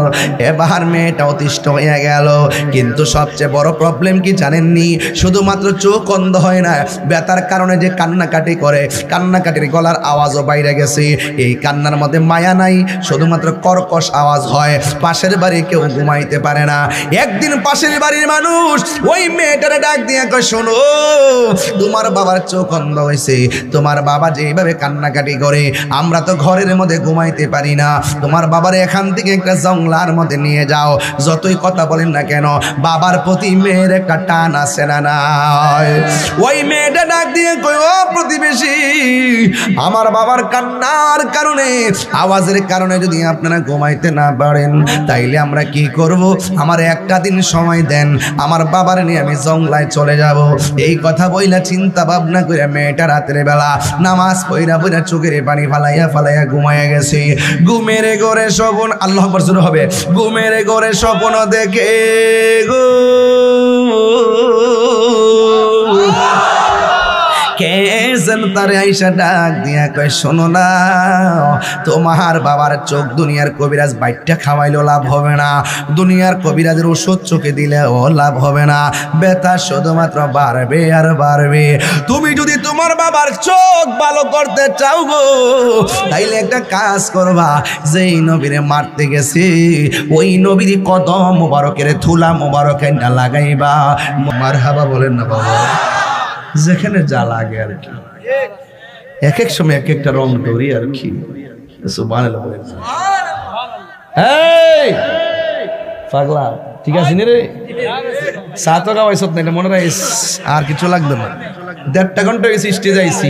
এবার মেয়েটা অতিষ্ঠ হয়ে গেল। কিন্তু সবচেয়ে বড় প্রবলেম কি জানেননি? শুধুমাত্র চোখ অন্ধ হয় না, ব্যথার কারণে যে কান্নাকাটি করে, কান্নাকাটির গলার আওয়াজও বাইরে গেছে। এই কান্নার মধ্যে মায়া নাই, শুধুমাত্র কর্কশ আওয়াজ হয়। পাশের বাড়ি কেউ ঘুমাইতে পারে না। একদিন পাশের বাড়ির মানুষ ওই মেয়েটারে ডাক দিয়ে কয়, শোনো, তোমার বাবার চোখ অন্ধ হয়েছে, তোমার বাবা যেভাবে কান্নাকাটি করে আমরা তো ঘরের মধ্যে ঘুমাইতে পারি না, তোমার বাবার এখান থেকে একটা জঙ্গলার মধ্যে নিয়ে যাও। যতই কথা বলেন না কেন, বাবার প্রতি মেয়ের একটা টান আছে না নাই? ওই মেয়েটা ডাক দিয়ে কই, ও প্রতিবেশী, আমার বাবার কান্নার কারণে, আওয়াজের কারণে যদি আপনারা ঘুমাইতে না পারেন, তাইলে আমরা কি করব? আমার একটা দিন সময় দেন, আমার বাবার নিয়ে আমি জঙ্গলায় চলে যাব। এই কথা বইলা চিন্তা ভাবনা করে মেয়েটা রাতের বেলা নামাজ পড়া পড়া চোখের পানি ফালাইয়া ফালাইয়া ঘুমাইয়া গেছে। ঘুমের ঘরে স্বপ্ন, আল্লাহ আকবার শুরু হবে, ঘুমের ঘরে স্বপ্ন দেখে গো কেসেন তারে আইসা ডাক দিয়া কয়, শোনো না, তোমার বাবার চোখ দুনিয়ার কবিরাজ বাইটটা খাওয়াইলেও লাভ হবে না, দুনিয়ার কবিরাজের ওষুধ চোখে দিলেও লাভ হবে না, ব্যথা শুধুমাত্র বাড়বে আর বাড়বে। তুমি যদি তোমার বাবার চোখ ভালো করতে চাও গো, তাইলে একটা কাজ করবা, যেই নবীরে মারতে গেছে ওই নবীর কদম মোবারকের থুলা মোবারক না লাগাইবা। মারহাবা বলেন না বাবা? যেখানে যা লাগে আর কি, এক এক সময় এক একটা রং ধরি আর কি। সুবহানাল্লাহ বলেন। এই পাগলা, ঠিক আছে রে, সাতো গাওয়াইছত না, মনে রাখিস, আর কিছু লাগবে না। 1.5 ঘন্টা গেছি স্টেজে আইছি,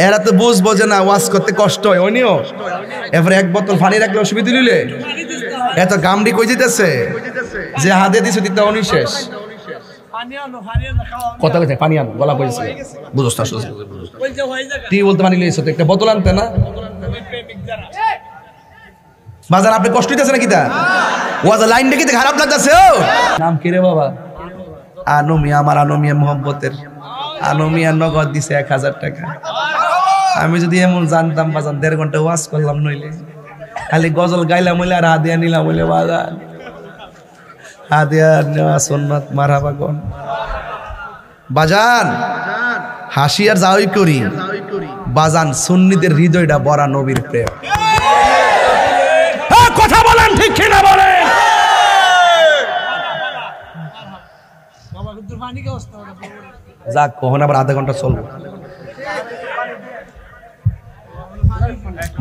এরা তো বুঝবো যে না ওয়াজ করতে কষ্ট হয়, ওইনিও এরপরে এক বোতল পানি রাখলে অসুবিধা নিলে এত গামড়ি কই যেতেছে যে হাতে দিছে দিতে অনিশেষ কথা কথা পানি আনো, গলা পড়েছে, বুঝছ না? তুই বলতে পানি লিয়েছ তো, একটা বোতল আনতে না বাজার। আপনি কষ্ট হইতেছে নাকি? তা ওয়াজা লাইন দেখি খারাপ লাগতেছে। ও নাম কি রে বাবা? আনুমিয়া, আমার আনুমিয়া মোহাম্মতের আনুমিয়া নগদ দিছে 1000 টাকা। আমি যদি এমন জানতাম বাজান 1.5 ঘন্টা ওয়াজ করলাম, নইলে খালি গজল গাইলাম হইলে আর হাদিয়া নিলাম হইলে বাজান, হাদিয়া নেওয়া সুন্নাত। মারহাবা কোন বাজান, হাসি আর যাওই করি বাজান, সুন্নিদের হৃদয়টা বড়া নবীর প্রেম। কথা বলেন ঠিক কিনা বলেন? যাক, কখন আবার আধা ঘন্টা চলবো।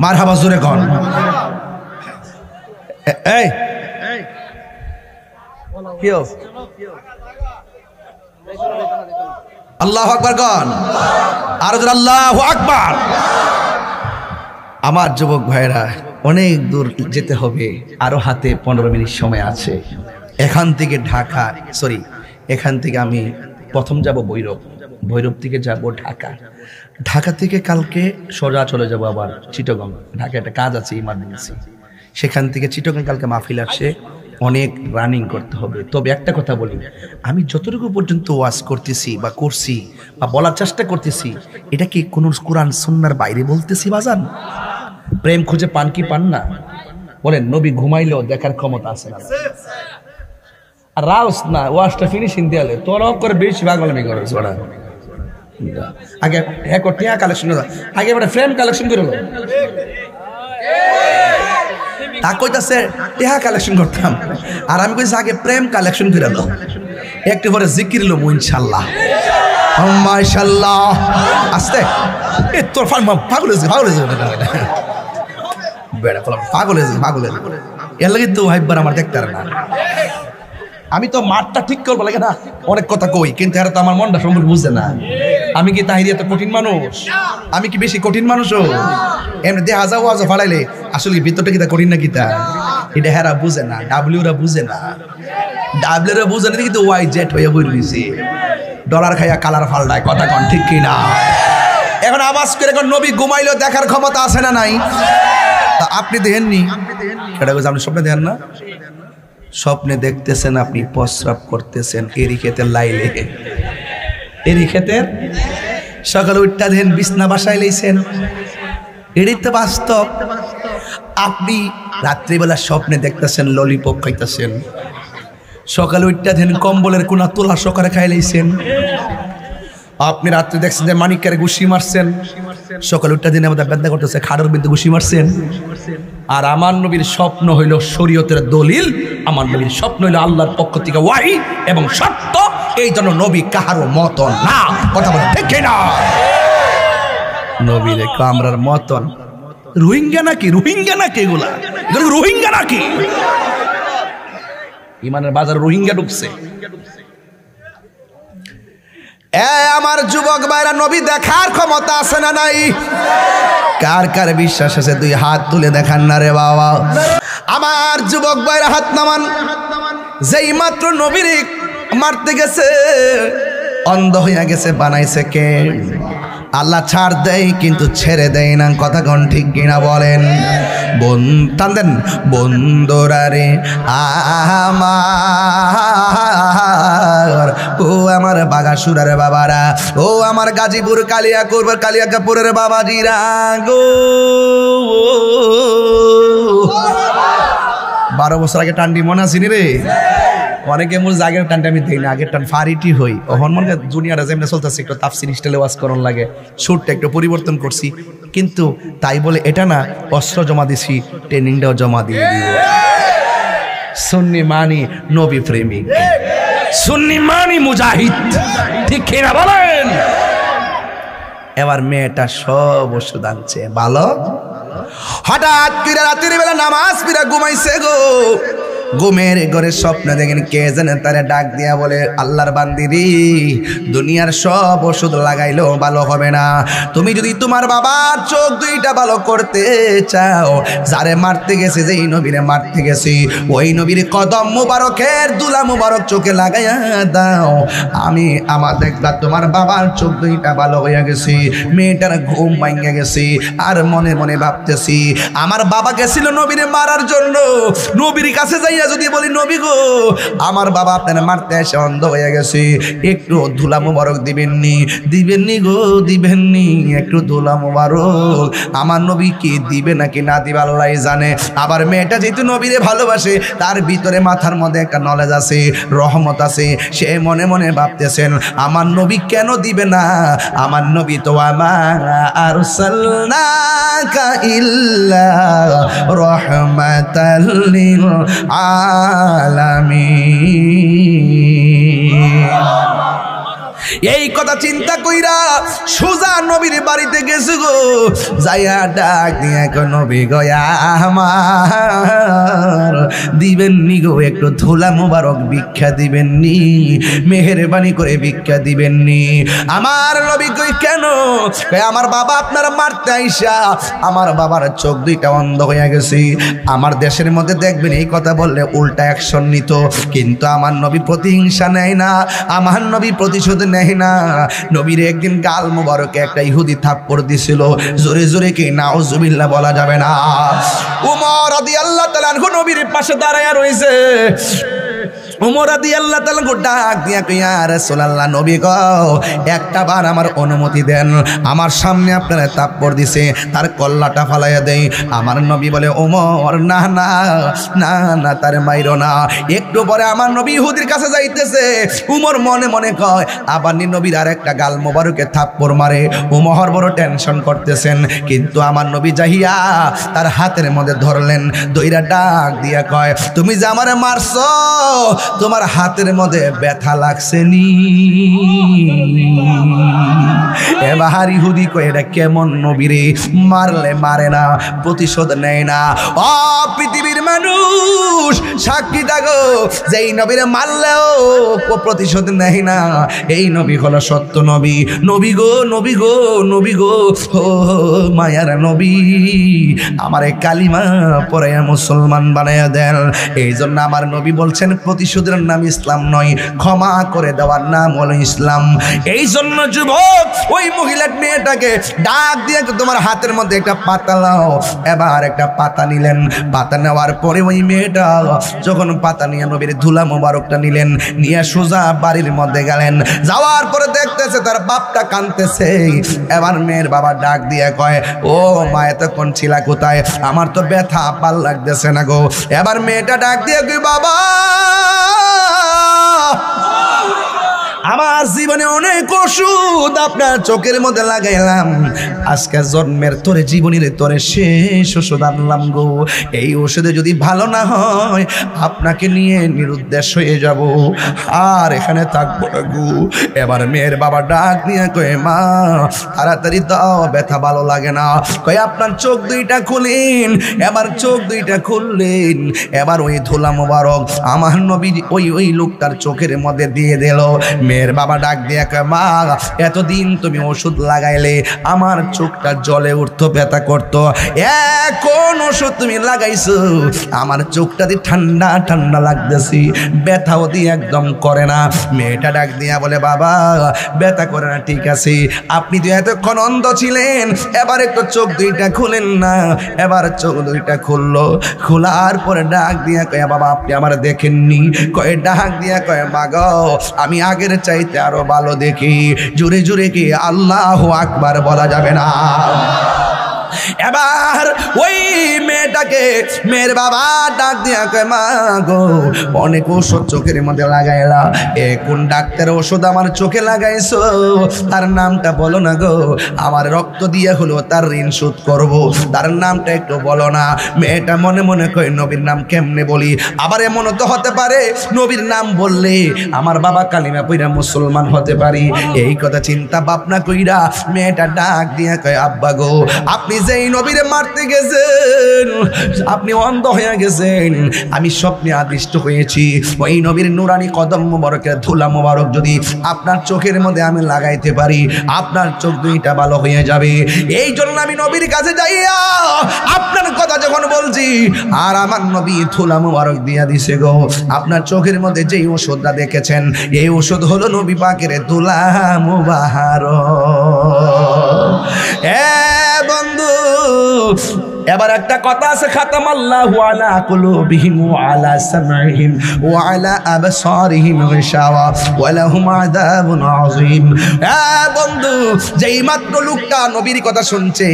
মারহাবা জোরে কোন। এই আল্লাহু আকবার কোন, আর আল্লাহু আকবার। আমার যুবক ভাইরা, অনেক দূর যেতে হবে, আরো হাতে 15 মিনিট সময় আছে। এখান থেকে ঢাকা, সরি, এখান থেকে আমি প্রথম যাব ভৈরব, ভৈরব থেকে যাব ঢাকা, ঢাকা থেকে কালকে সোজা চলে যাব আবার চিটাগং। ঢাকা একটা কাজ আছে ইমার্জেন্সি, সেখান থেকে চিটাগং কালকে মাহফিল আসছে, অনেক রানিং করতে হবে। তবে একটা কথা বলি, আমি যতটুকু পর্যন্ত ওয়াজ করতেছি বা করছি বা বলার চেষ্টা করতেছি, এটা কি কোন কোরআন সুন্নাহর বাইরে বলতেছি বাজান? প্রেম খুঁজে পান কি পান না? বলেন, নবী ঘুমাইলেও দেখার ক্ষমতা আছে না? আর রাউস না ওয়াজটা ফিনিশিং দিয়ালে তোর করে বেশি ভাগলামি করে ওরা। আগে এক টিয়া কালেকশন, আগে একটা ফ্রেম কালেকশন করে লো, তা কইতাছে টিয়া কালেকশন করতাম, আর আমি কইছি আগে প্রেম কালেকশন করে লো, একটু পরে জিকির লো ইনশাআল্লাহ, মাশাআল্লাহ। আস্তে এ তোর পাগল হয়েছে, পাগল হয়েছে বেড়া, পাগল হয়েছে, পাগল হয়েছে। এর লাগে তো ভাইবার আমার দেখতে পারে না। আমি তো মাঠটা ঠিক করবো লাগে না, অনেক কথা কই, কিন্তু এরা তো আমার মনটা সম্পর্কে বুঝে না। আমি কি তাহিরি এত কঠিন মানুষ? আমি কি বেশি কঠিন মানুষও? এমনি দেখা যাও আজ ফাড়াইলে আসলে ভিতরটা কিতা কঠিন না কিতা, এটা হেরা বুঝে না, ডাব্লিউরা বুঝে না, ডাব্লিউরা বুঝে না, কিন্তু ওয়াই জেট হয়ে বই রয়েছে। ডলার খাইয়া কালার ফাল্টায়, কথা কন ঠিক কি না? এখন আওয়াজ করে কোন নবী ঘুমাইলো দেখার ক্ষমতা আছে না নাই? তা আপনি দেখেননি, সেটা আপনি স্বপ্নে দেখেন না? স্বপ্নে দেখতেছেন আপনি প্রস্রাব করতেছেন এরি ক্ষেতের লাইলে, এরি ক্ষেতের। সকালে উঠটা দেন বিছনা বাসায় লইছেন, এটাই তো বাস্তব। আপনি রাত্রিবেলা স্বপ্নে দেখতেছেন ললিপপ খাইতেছেন, সকালে উঠটা দেন কম্বলের কোনা তোলা সকালে খাই লাইছেন। আপনি রাত্রে দেখছেন যে মানিকের ঘুষি মারছেন, সকালে উঠটা দিনে আমাদের বেদনা করতেছে খাড়ের বিন্দু ঘুষি মারছেন। আর আমার নবীর স্বপ্ন হইল শরীয়তের দলিল, আমার নবীর স্বপ্ন হইল আল্লাহর পক্ষ থেকে ওয়াহি এবং সত্য। এই জন্য নবী কাহারও মতন না, কথা বলে ঠিক না? নবীর কামরার মতন রোহিঙ্গা নাকি? রোহিঙ্গা নাকি? এগুলা রোহিঙ্গা নাকি? ইমানের বাজার রোহিঙ্গা ঢুকছে। আমার যুবক ভাইরা, নবী দেখার ক্ষমতা আছে না নাই? কার কার বিশ্বাস আছে দুই হাত তুলে দেখান না রে বাবা। আমার যুবক ভাইরা হাত নামান। যেই মাত্র নবীর মারতে গেছে অন্ধ হইয়া গেছে, বানাইছে কে? আল্লাহ ছাড় দেয় কিন্তু ছেড়ে দেয় না, কথা কোন ঠিক কিনা বলেন? টান বন্ধুরা রে আমার, ও আমার বাগাসুরার বাবারা, ও আমার গাজীপুর কালিয়াকাপুরের বাবাজিরা গো। 12 বছর আগে টান্ডি মনে আসিনি রে? অনেকে মূল আগের টানটা আমি দিই না, আগের টান ফারিটি হই। ওহন মনে দুনিয়াটা যেমন চলতেছে একটু তাফসির স্টাইলে ওয়াজ করন লাগে, সুরটা একটু পরিবর্তন করছি। কিন্তু তাই বলে এটা না অস্ত্র জমা দিছি, ট্রেনিংটাও জমা দিয়ে দিব। সুন্নি মানি নবী প্রেমিক, সুন্নি মানি মুজাহিদ, ঠিক কিনা বলেন? এবার মেয়েটা সব ওষুধ আনছে ভালো। হঠাৎ করে রাতের বেলা নামাজ পড়া ঘুমাইছে গো। ঘুমের ঘরে স্বপ্ন দেখেন কে জানে তারে ডাক দিয়া বলে, আল্লাহর বান্দিরি, দুনিয়ার সব ওষুধ লাগাইলেও ভালো হবে না। তুমি যদি তোমার বাবার চোখ দুইটা ভালো করতে চাও, যারে মারতে গেছে, যেই নবীরে মারতে গেছি, ওই নবীর কদম মুবারকের দুলা মুবারক চোখে লাগাইয়া দাও। আমার দেখবা তোমার বাবার চোখ দুইটা ভালো হইয়া গেছি। মেয়েটার ঘুম ভাঙিয়া গেছি, আর মনে মনে ভাবতেছি আমার বাবা গেছিল নবীরে মারার জন্য। নবীর কাছে যাই যদি বলি, নবী গো, আমার বাবা আপনারা মারতে এসে অন্ধ হয়ে গেছে, একটু ধুলা মুবারক দিবেননি? দিবেননি গো, দিবেননি, একটু ধুলা মুবারক। আমার নবী কি দিবে নাকি না দিবে আল্লাহ জানে। আবার মেয়েটা যেহেতু নবীরে ভালোবাসে, তার ভিতরে মাথার মধ্যে একটা নলেজ আছে, রহমত আছে। সে মনে মনে ভাবতেছেন আমার নবী কেন দিবে না? আমার নবী তো আমার আরসালনাকা ইল্লা রাহমাতাল লিল আলামিন। এই কথা চিন্তা কইরা সুজা নবীর বাড়িতে গেছে গো। যাইয়া ডাক দিয়া নবী গয়া আমার, দিবেননি গো একটু ধুলা মুবারক ভিক্ষা দিবেননি? মেহেরবানি করে ভিক্ষা দিবেননি? আমার নবী কই কেন? আমার বাবা আপনারা মারতে আইসা আমার বাবার চোখ দুইটা অন্ধ হইয়া গেছে। আমার দেশের মধ্যে দেখবেন এই কথা বললে উল্টা অ্যাকশন নিত, কিন্তু আমার নবী প্রতিহিংসা নেয় না, আমার নবী প্রতিশোধ নেয় না। নবীর একদিন গাল মুবারকে একটা ইহুদি থাপ্পড় দিছিল, জোরে জোরে কি নাউজুবিল্লাহ বলা যাবে না। উমর রাদিয়াল্লাহু তাআলা আনহু নবীর পাশে দাঁড়ায়া রইছে। উমর রাদিয়াল্লাহু তাআলা ডাক দিয়া কই, ইয়া রাসূলুল্লাহ, নবী গো, একটা বার আমার অনুমতি দেন, আমার সামনে আপনারা থাপ্পড় দিছে, তার কল্লাটা ফালাইয়া দেই। আমার নবী বলে, ওমর না না না না, তার মাইরো না। একটু পরে আমার নবী ইহুদির কাছে যাইতেছে। উমর মনে মনে কয় আবার নবীর আর একটা গাল মোবারকে থাপ্পড় মারে। উমর বড় টেনশন করতেছেন, কিন্তু আমার নবী যাইয়া তার হাতের মধ্যে ধরলেন, দইরা ডাক দিয়া কয়, তুমি যে আমারে মারছো, তোমার হাতের মধ্যে ব্যথা লাগছে নি? এবার ইহুদি কয়, এটা কেমন নবীরে, মারলে মারে না, প্রতিশোধ নেয় না। ও পৃথিবীর মানুষ সাক্ষী থাকো, যেই নবীরে মারলেও প্রতিশোধ নেয় না, এই নবী হলো সত্য নবী। নবী গো, নবী গো, নবী গো, ও মায়ার নবী, আমারে কালিমা পড়াইয়া মুসলমান বানাইয়া দেন। এই জন্য আমার নবী বলছেন প্রতিশোধ প্রতিশোধের নাম ইসলাম নয়, ক্ষমা করে দেওয়ার নাম হলো ইসলাম। এই জন্য যুবক ওই মহিলা মেয়েটাকে ডাক দিয়ে তোমার হাতের মধ্যে একটা পাতা লাও। এবার একটা পাতা নিলেন, পাতা নেওয়ার পরে ওই মেয়েটা যখন পাতা নিয়ে নবীর ধুলা মোবারকটা নিলেন, নিয়ে সোজা বাড়ির মধ্যে গেলেন। যাওয়ার পরে দেখতেছে তার বাপটা কাঁদতেছে। এবার মেয়ের বাবা ডাক দিয়ে কয়, ও মা এতক্ষণ ছিলা কোথায়? আমার তো ব্যথা ভাল লাগতেছে না গো। এবার মেয়েটা ডাক দিয়ে কই, বাবা আমার জীবনে অনেক ওষুধ আপনার চোখের মধ্যে লাগাইলাম, আজকে জন্মের তোরে জীবনের তোরে শেষ ওষুধ আনলাম গো। এই ওষুধে যদি ভালো না হয় আপনাকে নিয়ে নিরুদ্দেশ হয়ে যাব, আর এখানে থাকবো না গো। এবার মেয়ের বাবা ডাক নিয়ে কয়ে, মা তাড়াতাড়ি দাও, ব্যথা ভালো লাগে না। কয়ে আপনার চোখ দুইটা খুলেন। এবার চোখ দুইটা খুললেন। এবার ওই ধুলা মোবারক আমার নবী ওই লোকটার চোখের মধ্যে দিয়ে দিল। মেয়ের বাবা ডাক দিয়ে কয়, মা এতদিন তুমি ওষুধ লাগাইলে আমার চোখটা জ্বলে উঠতো, ব্যথা করতো, এখন ওষুধ তুমি লাগাইছো আমার চোখটা দিয়ে ঠান্ডা ঠান্ডা লাগতেছি, ব্যথাও দিয়ে একদম করে না। মেয়েটা ডাক দিয়া বলে, বাবা ব্যথা করে না ঠিক আছে, আপনি তো এতক্ষণ অন্ধ ছিলেন, এবার একটু চোখ দুইটা খুলেন না। এবার চোখ দুইটা খুললো। খোলার পরে ডাক দিয়া কয়, বাবা আপনি আমার দেখেননি? কয়ে ডাক দিয়া কয়, মা গো আমি আগের চাইতে আরো ভালো দেখি। জোরে জোরে কি আল্লাহু আকবার বলা যাবে না? এবার ওই মেয়েটাকে মেয়ের বাবা ডাক দিয়া কয়, মা গো অনেক ওষুধ চোখের মধ্যে লাগাইলা, কোন ডাক্তার ওষুধ আমার চোখে লাগাইছো তার নামটা বলো না গো, আমার রক্ত দিয়ে হলো তার ঋণ শোধ করবো, তার নামটা একটু বলো না। মেয়েটা মনে মনে কয়, নবীর নাম কেমনে বলি? আবার এমন তো হতে পারে নবীর নাম বললে আমার বাবা কালিমা পইরা মুসলমান হতে পারি। এই কথা চিন্তা ভাবনা কইরা মেয়েটা ডাক দিয়া কয়, আব্বা গো আপনি যেই নবীরে মারতে গেছেন, আপনি অন্ধ হয়ে গেছেন, আমি স্বপ্নে আদিষ্ট হয়েছি ওই নবীর নুরানি কদম মোবারকের ধুলা মোবারক যদি আপনার চোখের মধ্যে আমি লাগাইতে পারি আপনার চোখ দুইটা ভালো হয়ে যাবে। এই জন্য আমি নবীর কাছে যাইয়া আপনার কথা যখন বলছি, আর আমার নবী ধুলা মোবারক দিয়া দিছে গো। আপনার চোখের মধ্যে যেই ওষুধটা দেখেছেন এই ওষুধ হলো নবী পাকের ধুলা মোবারক। বন্ধু এবার একটা কথা আছে, খাতামাল্লাহু আলা কুলুবিহিম ওয়া আলা সামঈহিম ওয়া আলা আবসারিহিম গিশাওয়া ওয়া লাহুম আযাবুন আযীম। বন্ধু যেই মাত্র লোকটা নবীর কথা শুনছে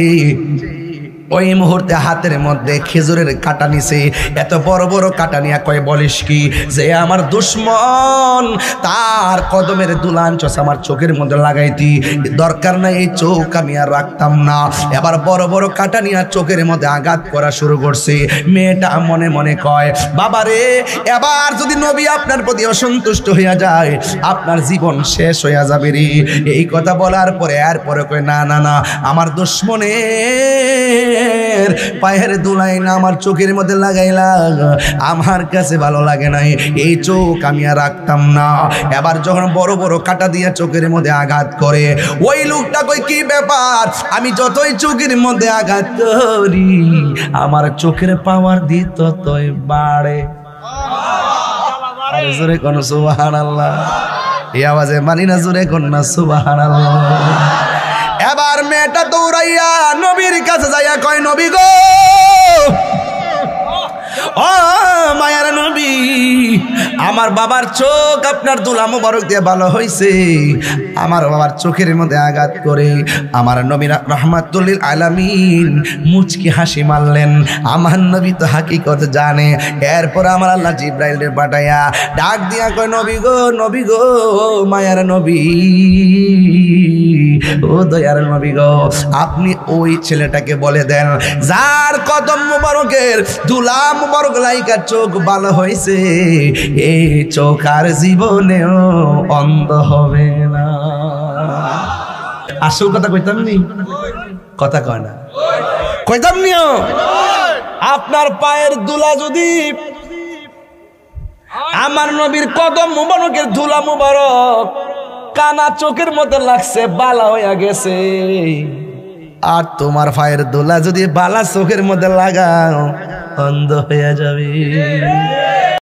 ওই মুহূর্তে হাতের মধ্যে খেজুরের কাটা নিছে, এত বড় বড় কাটা নিয়ে কয়, বলিস কি যে আমার দুশ্মন তার কদমের দুলান চস আমার চোখের মধ্যে লাগাইতি, দরকার নাই এই চোখ আমি আর রাখতাম না। এবার বড় বড় কাটা নিয়ে চোখের মধ্যে আঘাত করা শুরু করছে। মেয়েটা মনে মনে কয়, বাবা রে এবার যদি নবী আপনার প্রতি অসন্তুষ্ট হইয়া যায় আপনার জীবন শেষ হইয়া যাবে রে। এই কথা বলার পরে এরপরে কয়, না না না আমার দুশ্মনের পায়ের দুলাই না আমার চোখের মধ্যে লাগাইলা, আমার কাছে ভালো লাগে নাই, এই চোখ আমি আর রাখতাম না। এবার যখন বড় বড় কাটা দিয়ে চোখের মধ্যে আঘাত করে ওই লোকটা কই, কি ব্যাপার আমি যতই চোখের মধ্যে আঘাত করি আমার চোখের পাওয়ার দি ততই বাড়ে। আরে জোরে কোন সুবহানাল্লাহ, এই আওয়াজে মানি না, জোরে কোন না সুবহানাল্লাহ। এবার মেয়েটা দৌড়াইয়া নবীর কাছে যাইয়া কয়, নবী গো ও মায়ার নবী, আমার বাবার চোখ আপনার দুলা মোবারক দিয়ে ভালো হয়েছে, আমার বাবার চোখের মধ্যে আঘাত করে আমার নবী রাহমাতুল লিল আলামিন মুচকি হাসি মারলেন। আমার নবী তো হাকিকত জানে। এরপর আমার আল্লাহ জিবরাইলের পাঠাইয়া ডাক দিয়া কয়, নবী গো মায়ার নবী, ও দয়ার নবী গো আপনি ওই ছেলেটাকে বলে দেন যার কদম মোবারকের ধুলা মোবারক লাইকা চোখ ভালো হয়েছে এই চোখ আর জীবনেও অন্ধ হবে না। আসল কথা কইতাম নি, কথা কয় না, কইতাম নিও আপনার পায়ের ধুলা যদি আমার নবীর কদম মোবারকের ধুলা মোবারক কানা চোখের মধ্যে লাগছে, বালা হইয়া গেছে, আর তোমার পায়ের দোলা যদি বালা চোখের মধ্যে লাগাও অন্ধ হয়ে যাবে।